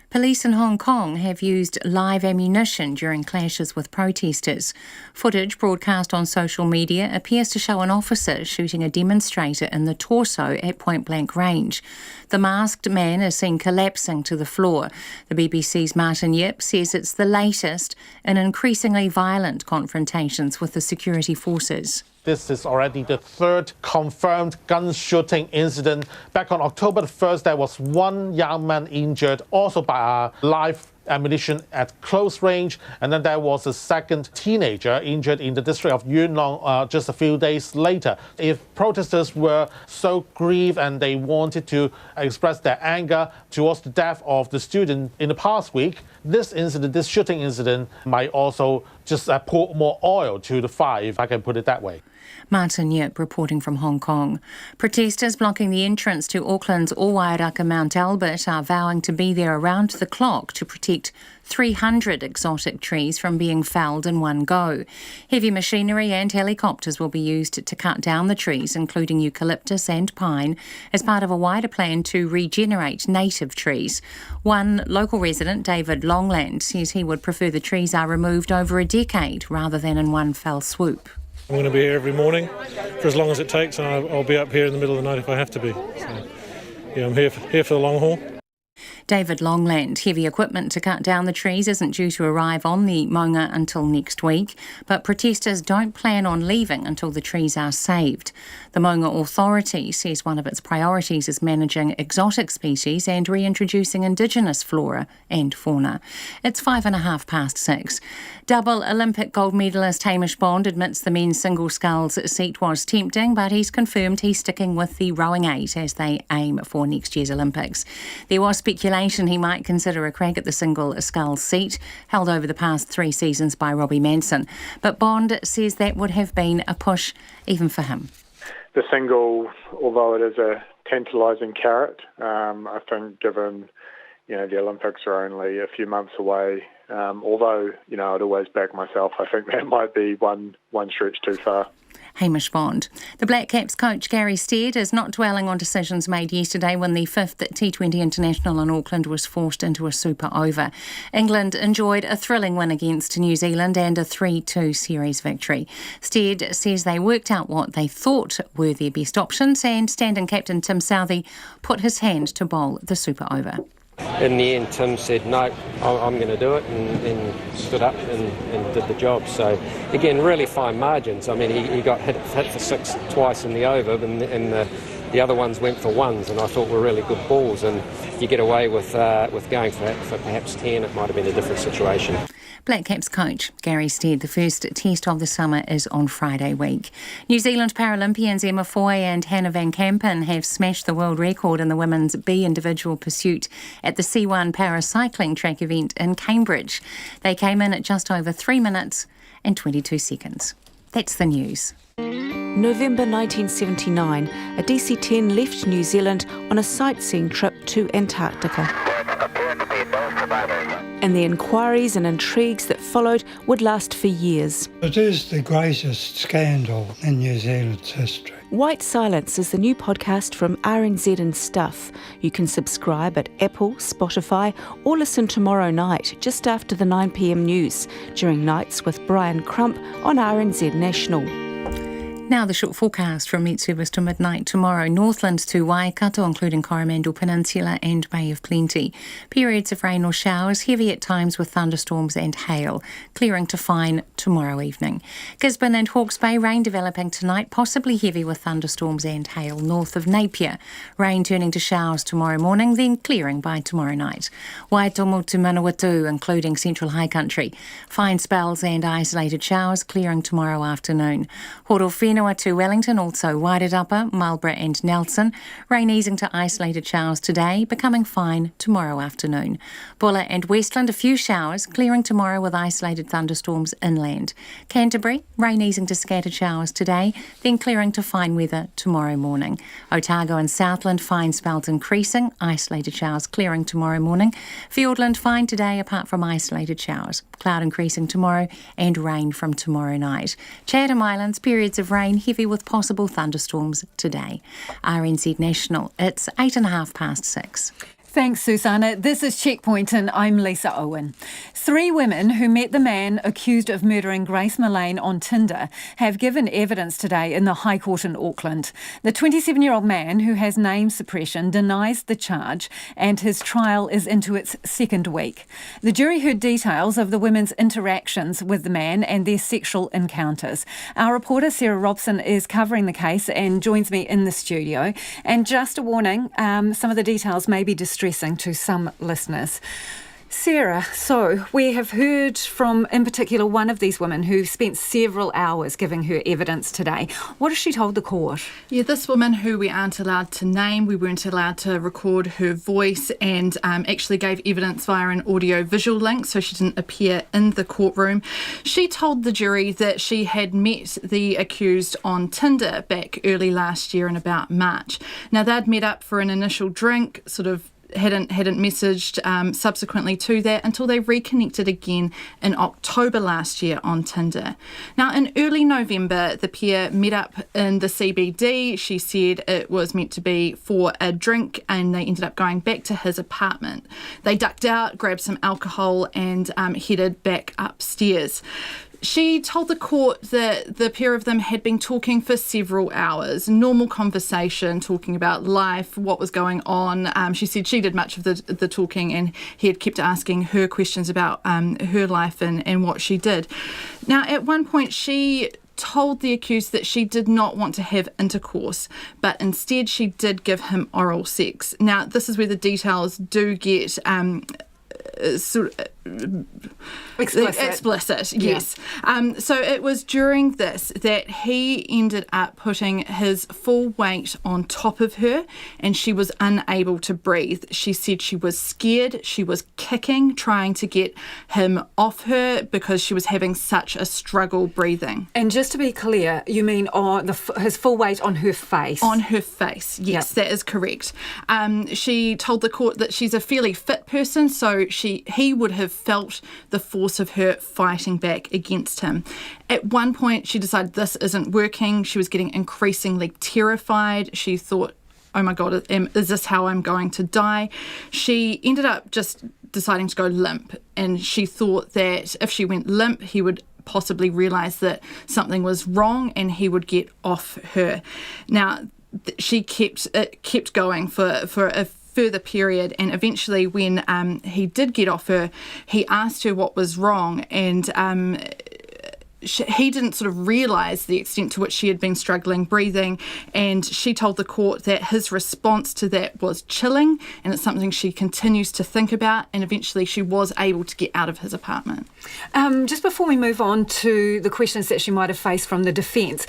Speaker 8: Police in Hong Kong have used live ammunition during clashes with protesters. Footage broadcast on social media appears to show an officer shooting a demonstrator in the torso at point-blank range. The masked man is seen collapsing to the floor. The BBC's Martin Yip says it's the latest in increasingly violent confrontations with the security forces.
Speaker 9: This is already the third confirmed gun shooting incident. Back on October the 1st, there was one young man injured, also by live ammunition at close range. And then there was a second teenager injured in the district of Yuen Long just a few days later. If protesters were so grieved and they wanted to express their anger towards the death of the student in the past week, this shooting incident might also just pour more oil to the fire, if I can put it that way.
Speaker 8: Martin Yip reporting from Hong Kong. Protesters blocking the entrance to Auckland's Ōwairaka Mount Albert are vowing to be there around the clock to protect 300 exotic trees from being felled in one go. Heavy machinery and helicopters will be used to cut down the trees, including eucalyptus and pine, as part of a wider plan to regenerate native trees. One local resident, David Longland, says he would prefer the trees are removed over a decade rather than in one fell swoop.
Speaker 16: I'm going to be here every morning for as long as it takes, and I'll be up here in the middle of the night if I have to be. So, yeah, I'm here for the long haul.
Speaker 8: David Longland. Heavy equipment to cut down the trees isn't due to arrive on the maunga until next week, but protesters don't plan on leaving until the trees are saved. The Maunga Authority says one of its priorities is managing exotic species and reintroducing indigenous flora and fauna. It's 6:05. Double Olympic gold medalist Hamish Bond admits the men's single sculls seat was tempting, but he's confirmed he's sticking with the rowing 8 as they aim for next year's Olympics. There was speculation he might consider a crack at the single sculls seat, held over the past 3 seasons by Robbie Manson. But Bond says that would have been a push even for him.
Speaker 12: The single, although it is a tantalising carrot, I think given the Olympics are only a few months away, although I'd always back myself, I think that might be one stretch too far.
Speaker 8: Hamish Bond. The Black Caps coach Gary Stead is not dwelling on decisions made yesterday when the 5th T20 International in Auckland was forced into a super over. England enjoyed a thrilling win against New Zealand and a 3-2 series victory. Stead says they worked out what they thought were their best options, and standing captain Tim Southey put his hand to bowl the super over.
Speaker 13: In the end, Tim said, no, I'm going to do it, and stood up and did the job. So, again, really fine margins. I mean, he got hit for 6 twice in the over, and the other ones went for 1s, and I thought were really good balls. And you get away with going for perhaps 10, it might have been a different situation.
Speaker 8: Black Caps coach Gary Stead. The first test of the summer is on Friday week. New Zealand Paralympians Emma Foy and Hannah van Kampen have smashed the world record in the women's B individual pursuit at the C1 paracycling track event in Cambridge. They came in at just over 3 minutes and 22 seconds. That's the news.
Speaker 15: November 1979, a DC-10 left New Zealand on a sightseeing trip to Antarctica. And the inquiries and intrigues that followed would last for years.
Speaker 25: It is the greatest scandal in New Zealand's history.
Speaker 15: White Silence is the new podcast from RNZ and Stuff. You can subscribe at Apple, Spotify, or listen tomorrow night, just after the 9 p.m. news, during Nights with Brian Crump on RNZ National.
Speaker 8: Now the short forecast from Met Service to midnight tomorrow. Northlands to Waikato, including Coromandel Peninsula and Bay of Plenty. Periods of rain or showers, heavy at times with thunderstorms and hail. Clearing to fine tomorrow evening. Gisborne and Hawke's Bay, rain developing tonight, possibly heavy with thunderstorms and hail north of Napier. Rain turning to showers tomorrow morning, then clearing by tomorrow night. Waitomo to Manawatu, including Central High Country. Fine spells and isolated showers, clearing tomorrow afternoon. Horowhenua Whenua to Wellington, also Wairarapa, Marlborough and Nelson. Rain easing to isolated showers today, becoming fine tomorrow afternoon. Bulla and Westland, a few showers, clearing tomorrow with isolated thunderstorms inland. Canterbury, rain easing to scattered showers today, then clearing to fine weather tomorrow morning. Otago and Southland, fine spells increasing, isolated showers clearing tomorrow morning. Fiordland, fine today apart from isolated showers. Cloud increasing tomorrow and rain from tomorrow night. Chatham Islands, periods of rain, heavy with possible thunderstorms today. RNZ National, it's 6:08.
Speaker 5: Thanks, Susanna. This is Checkpoint and I'm Lisa Owen. 3 women who met the man accused of murdering Grace Millane on Tinder have given evidence today in the High Court in Auckland. The 27-year-old man, who has name suppression, denies the charge and his trial is into its second week. The jury heard details of the women's interactions with the man and their sexual encounters. Our reporter Sarah Robson is covering the case and joins me in the studio. And just a warning, some of the details may be distressing to some listeners. Sarah, so we have heard from, in particular, one of these women who spent several hours giving her evidence today. What has she told the court?
Speaker 7: Yeah, this woman who we aren't allowed to name, we weren't allowed to record her voice, and actually gave evidence via an audio-visual link, so she didn't appear in the courtroom. She told the jury that she had met the accused on Tinder back early last year in about March. Now, they'd met up for an initial drink, sort of hadn't messaged subsequently to that until they reconnected again in October last year on Tinder. Now, in early November, the pair met up in the CBD. She said it was meant to be for a drink and they ended up going back to his apartment. They ducked out, grabbed some alcohol and headed back upstairs. She told the court that the pair of them had been talking for several hours, normal conversation, talking about life, what was going on. She said she did much of the talking and he had kept asking her questions about her life and what she did. Now, at one point, she told the accused that she did not want to have intercourse, but instead she did give him oral sex. Now, this is where the details do get explicit, yes. So it was during this that he ended up putting his full weight on top of her and she was unable to breathe. She said she was scared, she was kicking, trying to get him off her because she was having such a struggle breathing.
Speaker 5: And just to be clear, you mean his full weight on her face?
Speaker 7: On her face, yes, that is correct. She told the court that she's a fairly fit person, so he would have felt the force of her fighting back against him. At one point, she decided this isn't working. She was getting increasingly terrified. She thought, oh my God, is this how I'm going to die? She ended up just deciding to go limp, and she thought that if she went limp, he would possibly realise that something was wrong and he would get off her. Now, she kept going for a further period, and eventually when he did get off her, he asked her what was wrong, and he didn't sort of realise the extent to which she had been struggling breathing, and she told the court that his response to that was chilling, and it's something she continues to think about, and eventually she was able to get out of his apartment.
Speaker 5: Just before we move on to the questions that she might have faced from the defence,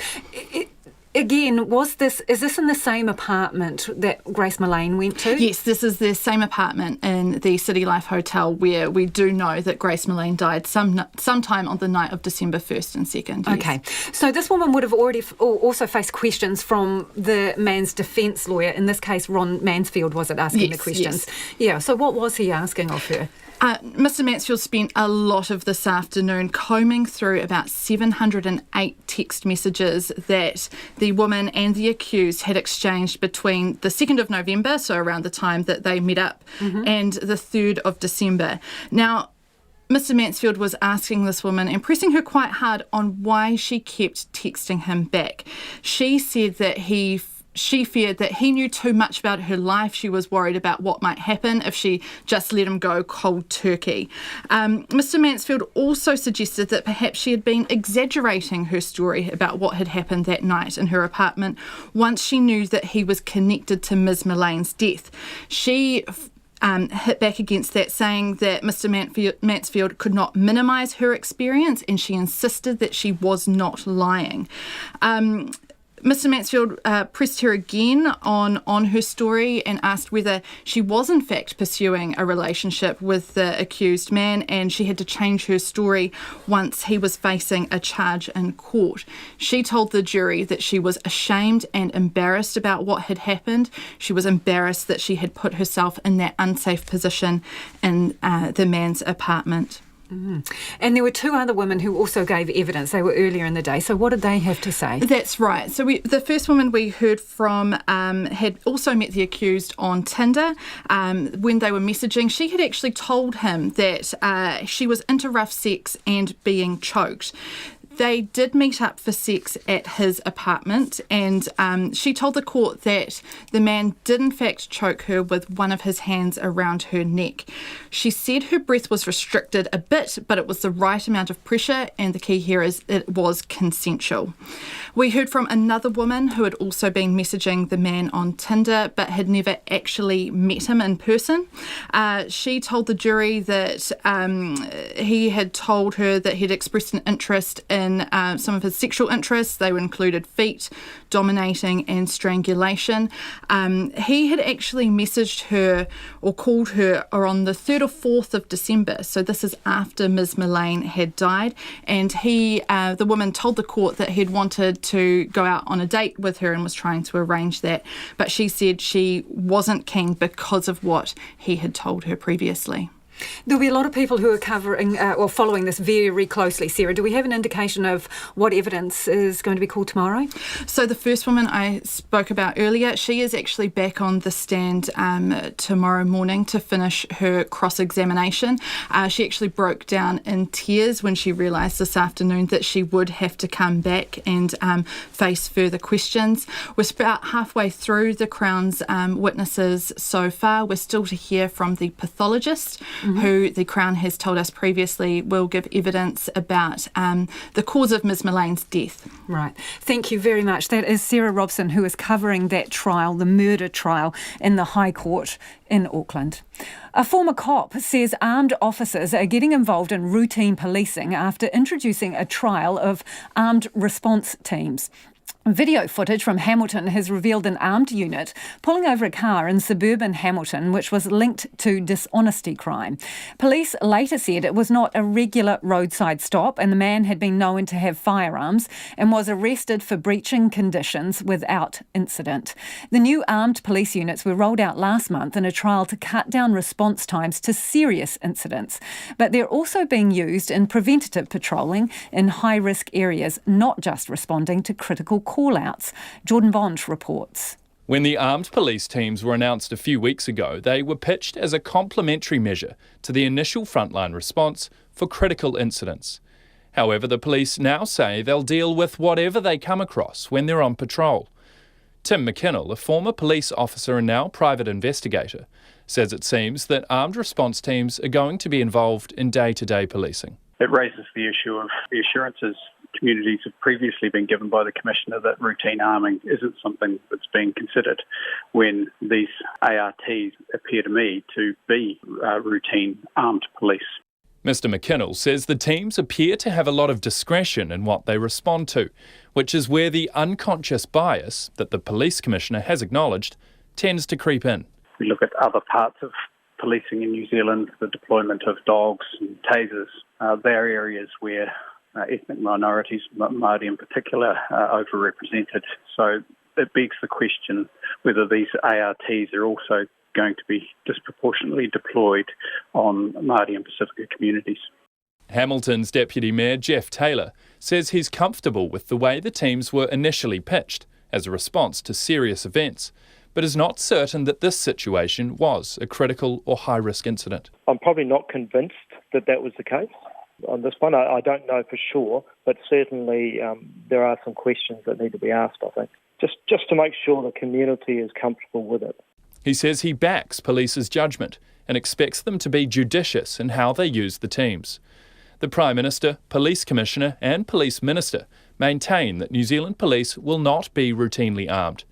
Speaker 5: again, is this in the same apartment that Grace Millane went to?
Speaker 7: Yes, this is the same apartment in the City Life Hotel where we do know that Grace Millane died sometime on the night of December 1st and 2nd. Yes.
Speaker 5: Okay, so this woman would have already also faced questions from the man's defence lawyer, in this case Ron Mansfield, was it, asking the questions?
Speaker 7: Yes.
Speaker 5: Yeah, so what was he asking of her?
Speaker 7: Mr Mansfield spent a lot of this afternoon combing through about 708 text messages that the woman and the accused had exchanged between the 2nd of November, so around the time that they met up, and the 3rd of December. Now, Mr Mansfield was asking this woman and pressing her quite hard on why she kept texting him back. She said that she feared that he knew too much about her life. She was worried about what might happen if she just let him go cold turkey. Mr Mansfield also suggested that perhaps she had been exaggerating her story about what had happened that night in her apartment once she knew that he was connected to Ms Millane's death. She hit back against that, saying that Mr. Mansfield could not minimise her experience, and she insisted that she was not lying. Mr. Mansfield pressed her again on her story and asked whether she was in fact pursuing a relationship with the accused man, and she had to change her story once he was facing a charge in court. She told the jury that she was ashamed and embarrassed about what had happened. She was embarrassed that she had put herself in that unsafe position in the man's apartment.
Speaker 5: Mm. And there were two other women who also gave evidence. They were earlier in the day. So what did they have to say?
Speaker 7: That's right. So the first woman we heard from had also met the accused on Tinder when they were messaging. She had actually told him that she was into rough sex and being choked. They did meet up for sex at his apartment, and she told the court that the man did in fact choke her with one of his hands around her neck. She said her breath was restricted a bit, but it was the right amount of pressure, and the key here is it was consensual. We heard from another woman who had also been messaging the man on Tinder but had never actually met him in person. She told the jury that he had told her that he'd expressed an interest in some of his sexual interests. They included feet, dominating and strangulation. He had actually messaged her or called her on the 3rd or 4th of December. So this is after Ms. Millane had died. And the woman told the court that he'd wanted to go out on a date with her and was trying to arrange that. But she said she wasn't keen because of what he had told her previously.
Speaker 5: There'll be a lot of people who are covering or following this very closely. Sarah, do we have an indication of what evidence is going to be called tomorrow?
Speaker 7: So the first woman I spoke about earlier, she is actually back on the stand tomorrow morning to finish her cross-examination. She actually broke down in tears when she realised this afternoon that she would have to come back and face further questions. We're about halfway through the Crown's witnesses so far. We're still to hear from the pathologist, who the Crown has told us previously will give evidence about the cause of Ms. Millane's death.
Speaker 5: Right. Thank you very much. That is Sarah Robson, who is covering that trial, the murder trial in the High Court in Auckland. A former cop says armed officers are getting involved in routine policing after introducing a trial of armed response teams. Video footage from Hamilton has revealed an armed unit pulling over a car in suburban Hamilton, which was linked to dishonesty crime. Police later said it was not a regular roadside stop and the man had been known to have firearms and was arrested for breaching conditions without incident. The new armed police units were rolled out last month in a trial to cut down response times to serious incidents, but they're also being used in preventative patrolling in high-risk areas, not just responding to critical call-outs. Jordan Bond reports.
Speaker 1: When the armed police teams were announced a few weeks ago, they were pitched as a complementary measure to the initial frontline response for critical incidents. However, the police now say they'll deal with whatever they come across when they're on patrol. Tim McKinnell, a former police officer and now private investigator, says it seems that armed response teams are going to be involved in day-to-day policing.
Speaker 14: It raises the issue of the assurances communities have previously been given by the Commissioner that routine arming isn't something that's being considered when these ARTs appear to me to be routine armed police.
Speaker 1: Mr McKinnell says the teams appear to have a lot of discretion in what they respond to, which is where the unconscious bias that the Police Commissioner has acknowledged tends to creep in.
Speaker 14: We look at other parts of policing in New Zealand, the deployment of dogs and tasers. They're areas where ethnic minorities, Māori in particular, are overrepresented. So it begs the question whether these ARTs are also going to be disproportionately deployed on Māori and Pacifica communities.
Speaker 1: Hamilton's Deputy Mayor Jeff Taylor says he's comfortable with the way the teams were initially pitched as a response to serious events, but is not certain that this situation was a critical or high-risk incident.
Speaker 17: I'm probably not convinced that that was the case. On this one, I don't know for sure, but certainly there are some questions that need to be asked, I think, just to make sure the community is comfortable with it.
Speaker 1: He says he backs police's judgment and expects them to be judicious in how they use the teams. The Prime Minister, Police Commissioner and Police Minister maintain that New Zealand Police will not be routinely armed.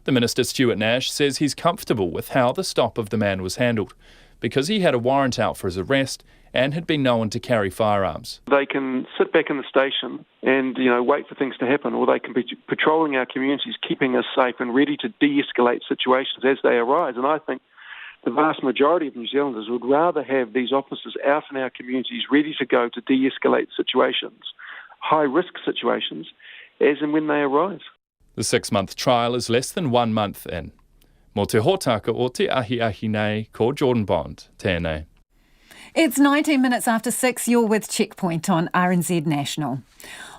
Speaker 1: The Minister, Stuart Nash, says he's comfortable with how the stop of the man was handled, because he had a warrant out for his arrest and had been known to carry firearms.
Speaker 2: They can sit back in the station and, wait for things to happen, or they can be patrolling our communities, keeping us safe and ready to de-escalate situations as they arise. And I think the vast majority of New Zealanders would rather have these officers out in our communities ready to go to de-escalate situations, high-risk situations, as and when they arise.
Speaker 1: The 6-month trial is less than 1 month in. Mō te hōtaka o te ahi nei, ko Jordan Bond, tēnei.
Speaker 5: It's 19 minutes after 6, you're with Checkpoint on RNZ National.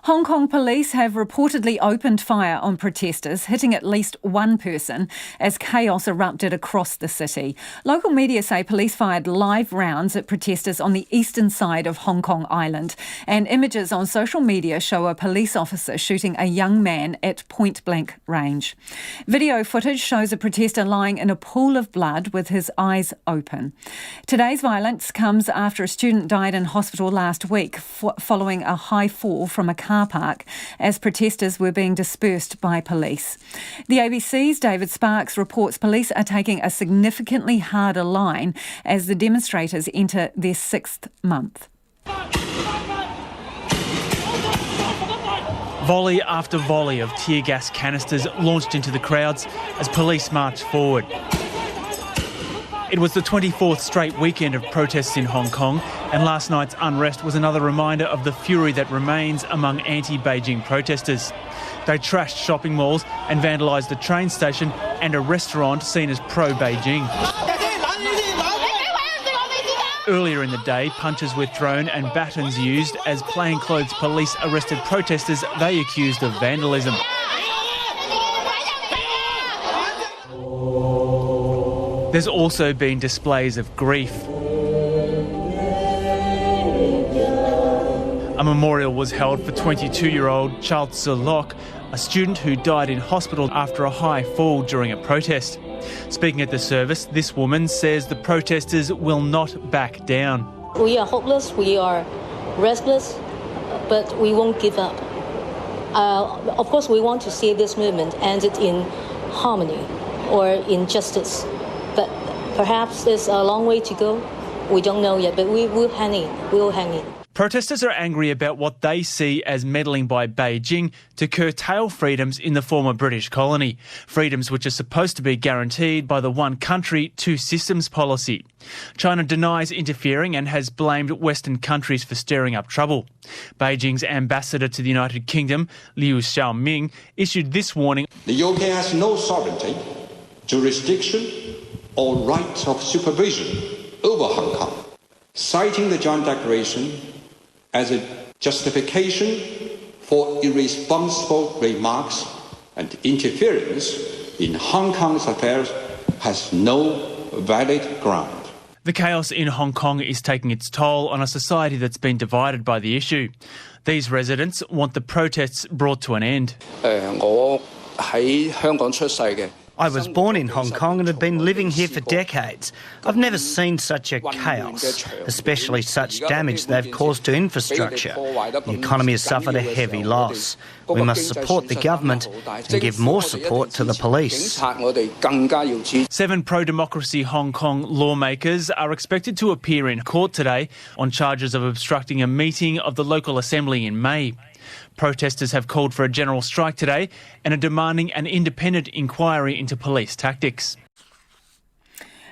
Speaker 5: Hong Kong police have reportedly opened fire on protesters, hitting at least one person as chaos erupted across the city. Local media say police fired live rounds at protesters on the eastern side of Hong Kong Island, and images on social media show a police officer shooting a young man at point-blank range. Video footage shows a protester lying in a pool of blood with his eyes open. Today's violence comes after a student died in hospital last week following a high fall from a car park as protesters were being dispersed by police. The ABC's David Sparks reports police are taking a significantly harder line as the demonstrators enter their 6th month.
Speaker 18: Volley after volley of tear gas canisters launched into the crowds as police marched forward. It was the 24th straight weekend of protests in Hong Kong, and last night's unrest was another reminder of the fury that remains among anti-Beijing protesters. They trashed shopping malls and vandalised a train station and a restaurant seen as pro-Beijing. Earlier in the day, punches were thrown and batons used as plainclothes police arrested protesters they accused of vandalism. There's also been displays of grief. A memorial was held for 22-year-old Charles Silok, a student who died in hospital after a high fall during a protest. Speaking at the service, this woman says the protesters will not back down.
Speaker 19: We are hopeless, we are restless, but we won't give up. Of course, we want to see this movement ended in harmony or in justice. But perhaps there's a long way to go. We don't know yet, but we will hang in. We will hang in.
Speaker 18: Protesters are angry about what they see as meddling by Beijing to curtail freedoms in the former British colony, freedoms which are supposed to be guaranteed by the one country, two systems policy. China denies interfering and has blamed Western countries for stirring up trouble. Beijing's ambassador to the United Kingdom, Liu Xiaoming, issued this warning.
Speaker 20: The UK has no sovereignty, jurisdiction or right of supervision over Hong Kong, citing the Joint Declaration as a justification for irresponsible remarks and interference in Hong Kong's affairs has no valid ground.
Speaker 18: The chaos in Hong Kong is taking its toll on a society that's been divided by the issue. These residents want the protests brought to an end.
Speaker 21: I was born in Hong Kong and have been living here for decades. I've never seen such a chaos, especially such damage they've caused to infrastructure. The economy has suffered a heavy loss. We must support the government and give more support to the police.
Speaker 18: 7 pro-democracy Hong Kong lawmakers are expected to appear in court today on charges of obstructing a meeting of the local assembly in May. Protesters have called for a general strike today and are demanding an independent inquiry into police tactics.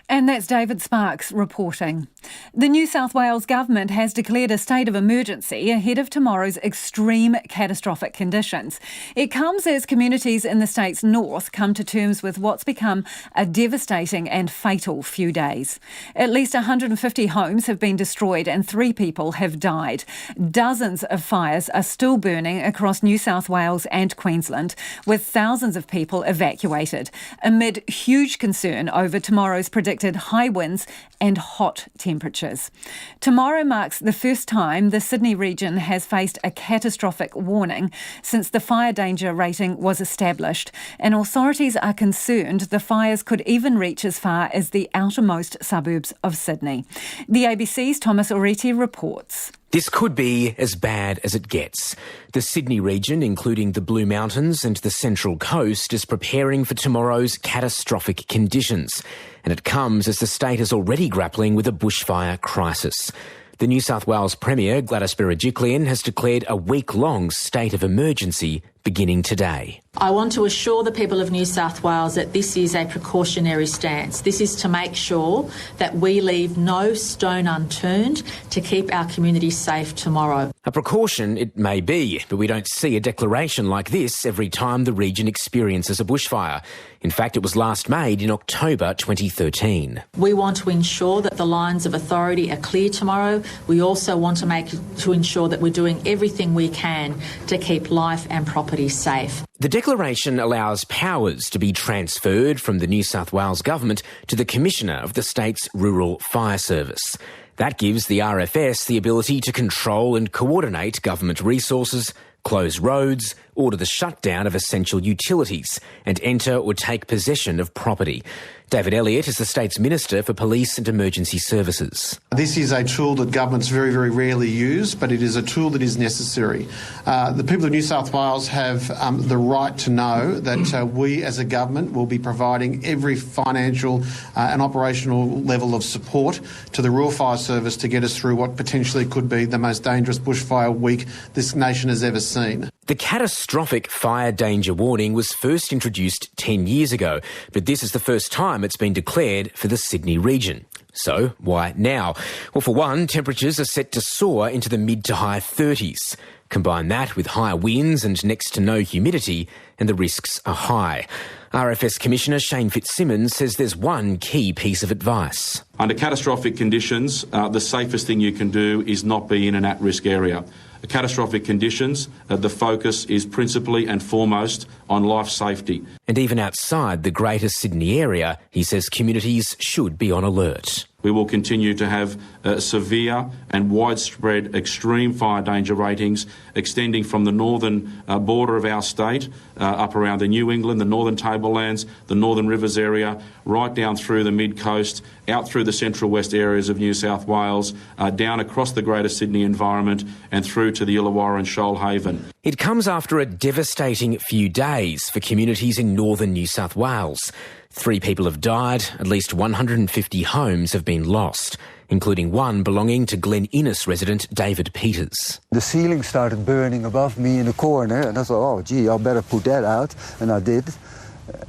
Speaker 5: And that's David Sparks reporting. The New South Wales government has declared a state of emergency ahead of tomorrow's extreme catastrophic conditions. It comes as communities in the state's north come to terms with what's become a devastating and fatal few days. At least 150 homes have been destroyed and 3 people have died. Dozens of fires are still burning across New South Wales and Queensland, with thousands of people evacuated, amid huge concern over tomorrow's predicted high winds and hot temperatures. Tomorrow marks the first time the Sydney region has faced a catastrophic warning since the fire danger rating was established, and authorities are concerned the fires could even reach as far as the outermost suburbs of Sydney. The ABC's Thomas Oreti reports.
Speaker 3: This could be as bad as it gets. The Sydney region, including the Blue Mountains and the Central Coast, is preparing for tomorrow's catastrophic conditions. And it comes as the state is already grappling with a bushfire crisis. The New South Wales Premier, Gladys Berejiklian, has declared a week-long state of emergency beginning today.
Speaker 4: I want to assure the people of New South Wales that this is a precautionary stance. This is to make sure that we leave no stone unturned to keep our communities safe tomorrow.
Speaker 3: A precaution it may be, but we don't see a declaration like this every time the region experiences a bushfire. In fact, it was last made in October 2013.
Speaker 4: We want to ensure that the lines of authority are clear tomorrow. We also want to ensure that we're doing everything we can to keep life and property safe.
Speaker 3: The declaration allows powers to be transferred from the New South Wales Government to the Commissioner of the state's Rural Fire Service. That gives the RFS the ability to control and coordinate government resources, close roads, order the shutdown of essential utilities, and enter or take possession of property. David Elliott is the state's Minister for Police and Emergency Services.
Speaker 6: This is a tool that governments very, very rarely use, but it is a tool that is necessary. The people of New South Wales have the right to know that we as a government will be providing every financial and operational level of support to the Rural Fire Service to get us through what potentially could be the most dangerous bushfire week this nation has ever seen.
Speaker 3: The catastrophic fire danger warning was first introduced 10 years ago, but this is the first time it's been declared for the Sydney region. So, why now? Well, for one, temperatures are set to soar into the mid to high 30s. Combine that with higher winds and next to no humidity, and the risks are high. RFS Commissioner Shane Fitzsimmons says there's one key piece of advice.
Speaker 10: Under catastrophic conditions, the safest thing you can do is not be in an at-risk area. Catastrophic conditions, the focus is principally and foremost on life safety.
Speaker 3: And even outside the Greater Sydney area, he says communities should be on alert.
Speaker 10: We will continue to have severe and widespread extreme fire danger ratings extending from the northern border of our state up around the New England, the Northern Tablelands, the Northern Rivers area, right down through the mid-coast, out through the central west areas of New South Wales, down across the Greater Sydney environment and through to the Illawarra and Shoalhaven.
Speaker 3: It comes after a devastating few days for communities in northern New South Wales. 3 people have died, at least 150 homes have been lost, including one belonging to Glen Innes resident David Peters.
Speaker 22: The ceiling started burning above me in the corner, and I thought, oh, gee, I better put that out, and I did.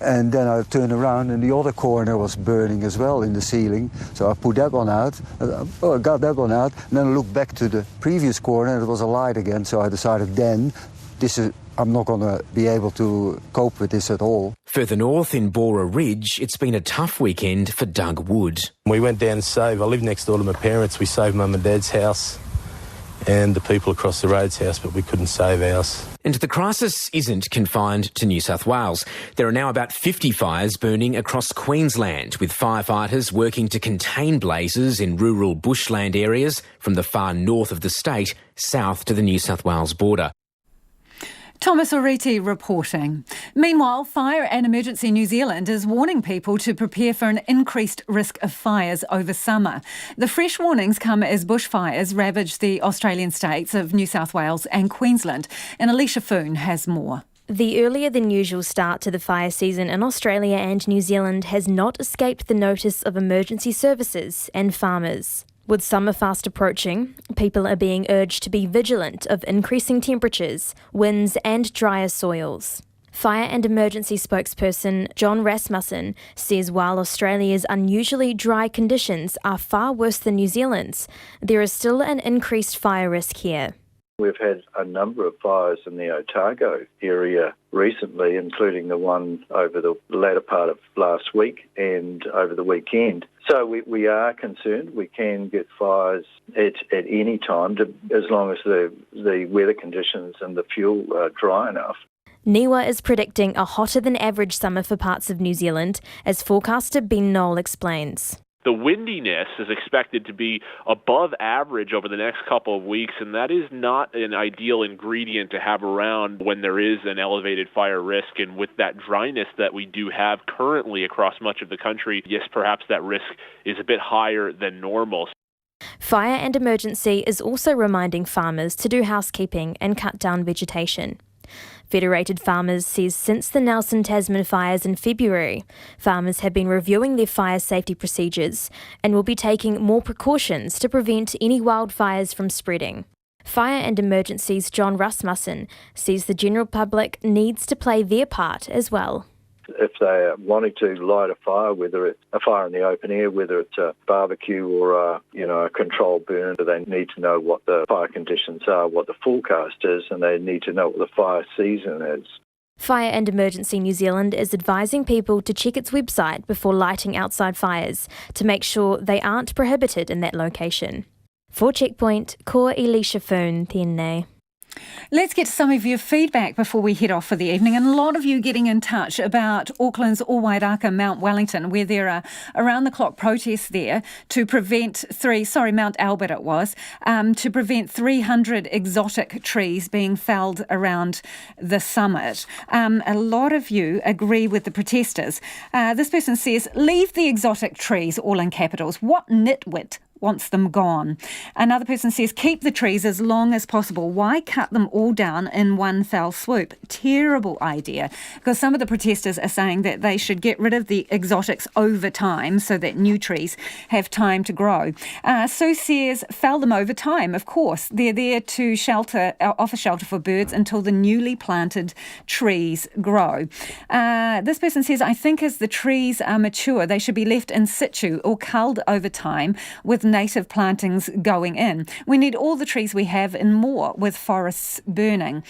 Speaker 22: And then I turned around, and the other corner was burning as well in the ceiling, so I put that one out. I got that one out, and then I looked back to the previous corner, and it was alight again, so I decided then, I'm not going to be able to cope with this at all.
Speaker 3: Further north in Bora Ridge, it's been a tough weekend for Doug Wood.
Speaker 26: We went down to save. I live next door to my parents. We saved Mum and Dad's house and the people across the road's house, but we couldn't save ours.
Speaker 3: And the crisis isn't confined to New South Wales. There are now about 50 fires burning across Queensland, with firefighters working to contain blazes in rural bushland areas from the far north of the state, south to the New South Wales border.
Speaker 5: Thomas Oriti reporting. Meanwhile, Fire and Emergency New Zealand is warning people to prepare for an increased risk of fires over summer. The fresh warnings come as bushfires ravage the Australian states of New South Wales and Queensland. And Alicia Foon has more.
Speaker 27: The earlier than usual start to the fire season in Australia and New Zealand has not escaped the notice of emergency services and farmers. With summer fast approaching, people are being urged to be vigilant of increasing temperatures, winds and drier soils. Fire and Emergency spokesperson John Rasmussen says while Australia's unusually dry conditions are far worse than New Zealand's, there is still an increased fire risk here.
Speaker 28: We've had a number of fires in the Otago area recently, including the one over the latter part of last week and over the weekend. So we are concerned. We can get fires at any time, as long as the weather conditions and the fuel are dry enough.
Speaker 27: NIWA is predicting a hotter than average summer for parts of New Zealand, as forecaster Ben Knoll explains.
Speaker 29: The windiness is expected to be above average over the next couple of weeks, and that is not an ideal ingredient to have around when there is an elevated fire risk. And with that dryness that we do have currently across much of the country, yes, perhaps that risk is a bit higher than normal.
Speaker 27: Fire and Emergency is also reminding farmers to do housekeeping and cut down vegetation. Federated Farmers says since the Nelson Tasman fires in February, farmers have been reviewing their fire safety procedures and will be taking more precautions to prevent any wildfires from spreading. Fire and Emergency's John Rasmussen says the general public needs to play their part as well.
Speaker 28: If they're wanting to light a fire, whether it's a fire in the open air, whether it's a barbecue or a controlled burn, they need to know what the fire conditions are, what the forecast is, and they need to know what the fire season is.
Speaker 27: Fire and Emergency New Zealand is advising people to check its website before lighting outside fires to make sure they aren't prohibited in that location. For Checkpoint, ko Elisha Foon tēnei.
Speaker 5: Let's get some of your feedback before we head off for the evening, and a lot of you getting in touch about Auckland's Wairaka Mount Wellington, where there are around-the-clock protests there to prevent Mount Albert it was, to prevent 300 exotic trees being felled around the summit. A lot of you agree with the protesters. This person says, leave the exotic trees, all in capitals. What nitwit wants them gone? Another person says, keep the trees as long as possible. Why cut them all down in one fell swoop? Terrible idea, because some of the protesters are saying that they should get rid of the exotics over time so that new trees have time to grow. Sue says, fell them over time, of course. They're there to offer shelter for birds until the newly planted trees grow. This person says, I think as the trees are mature, they should be left in situ or culled over time with native plantings going in. We need all the trees we have and more with forests burning.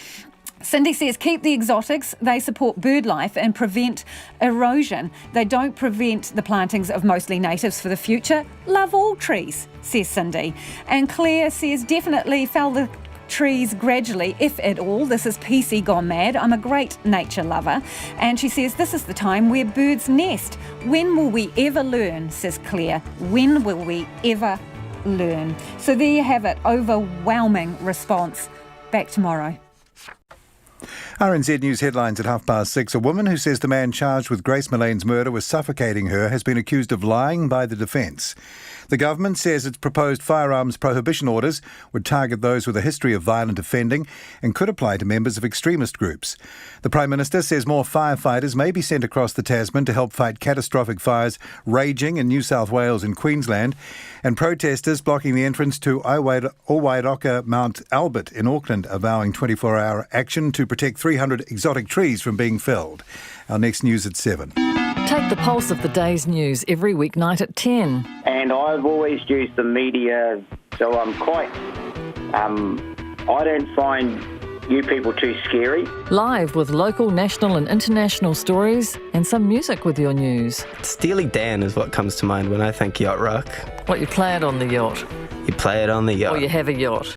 Speaker 5: Cindy says, keep the exotics. They support bird life and prevent erosion. They don't prevent the plantings of mostly natives for the future. Love all trees, says Cindy. And Claire says, definitely fell the trees gradually, if at all. This is PC gone mad. I'm a great nature lover. And she says, this is the time where birds nest. When will we ever learn, says Claire. When will we ever learn? So there you have it. Overwhelming response. Back tomorrow.
Speaker 9: RNZ News headlines at 6:30. A woman who says the man charged with Grace Millane's murder was suffocating her has been accused of lying by the defence. The government says its proposed firearms prohibition orders would target those with a history of violent offending and could apply to members of extremist groups. The Prime Minister says more firefighters may be sent across the Tasman to help fight catastrophic fires raging in New South Wales and Queensland, and protesters blocking the entrance to Wairaka Mount Albert in Auckland are vowing 24-hour action to protect 300 exotic trees from being felled. Our next news at 7.
Speaker 11: Take the pulse of the day's news every weeknight at 10.
Speaker 12: And I've always used the media, so I'm quite... I don't find you people too scary.
Speaker 11: Live with local, national and international stories and some music with your news.
Speaker 13: Steely Dan is what comes to mind when I think yacht rock.
Speaker 11: What, you play it on the yacht?
Speaker 13: You play it on the yacht.
Speaker 11: Or you have a yacht.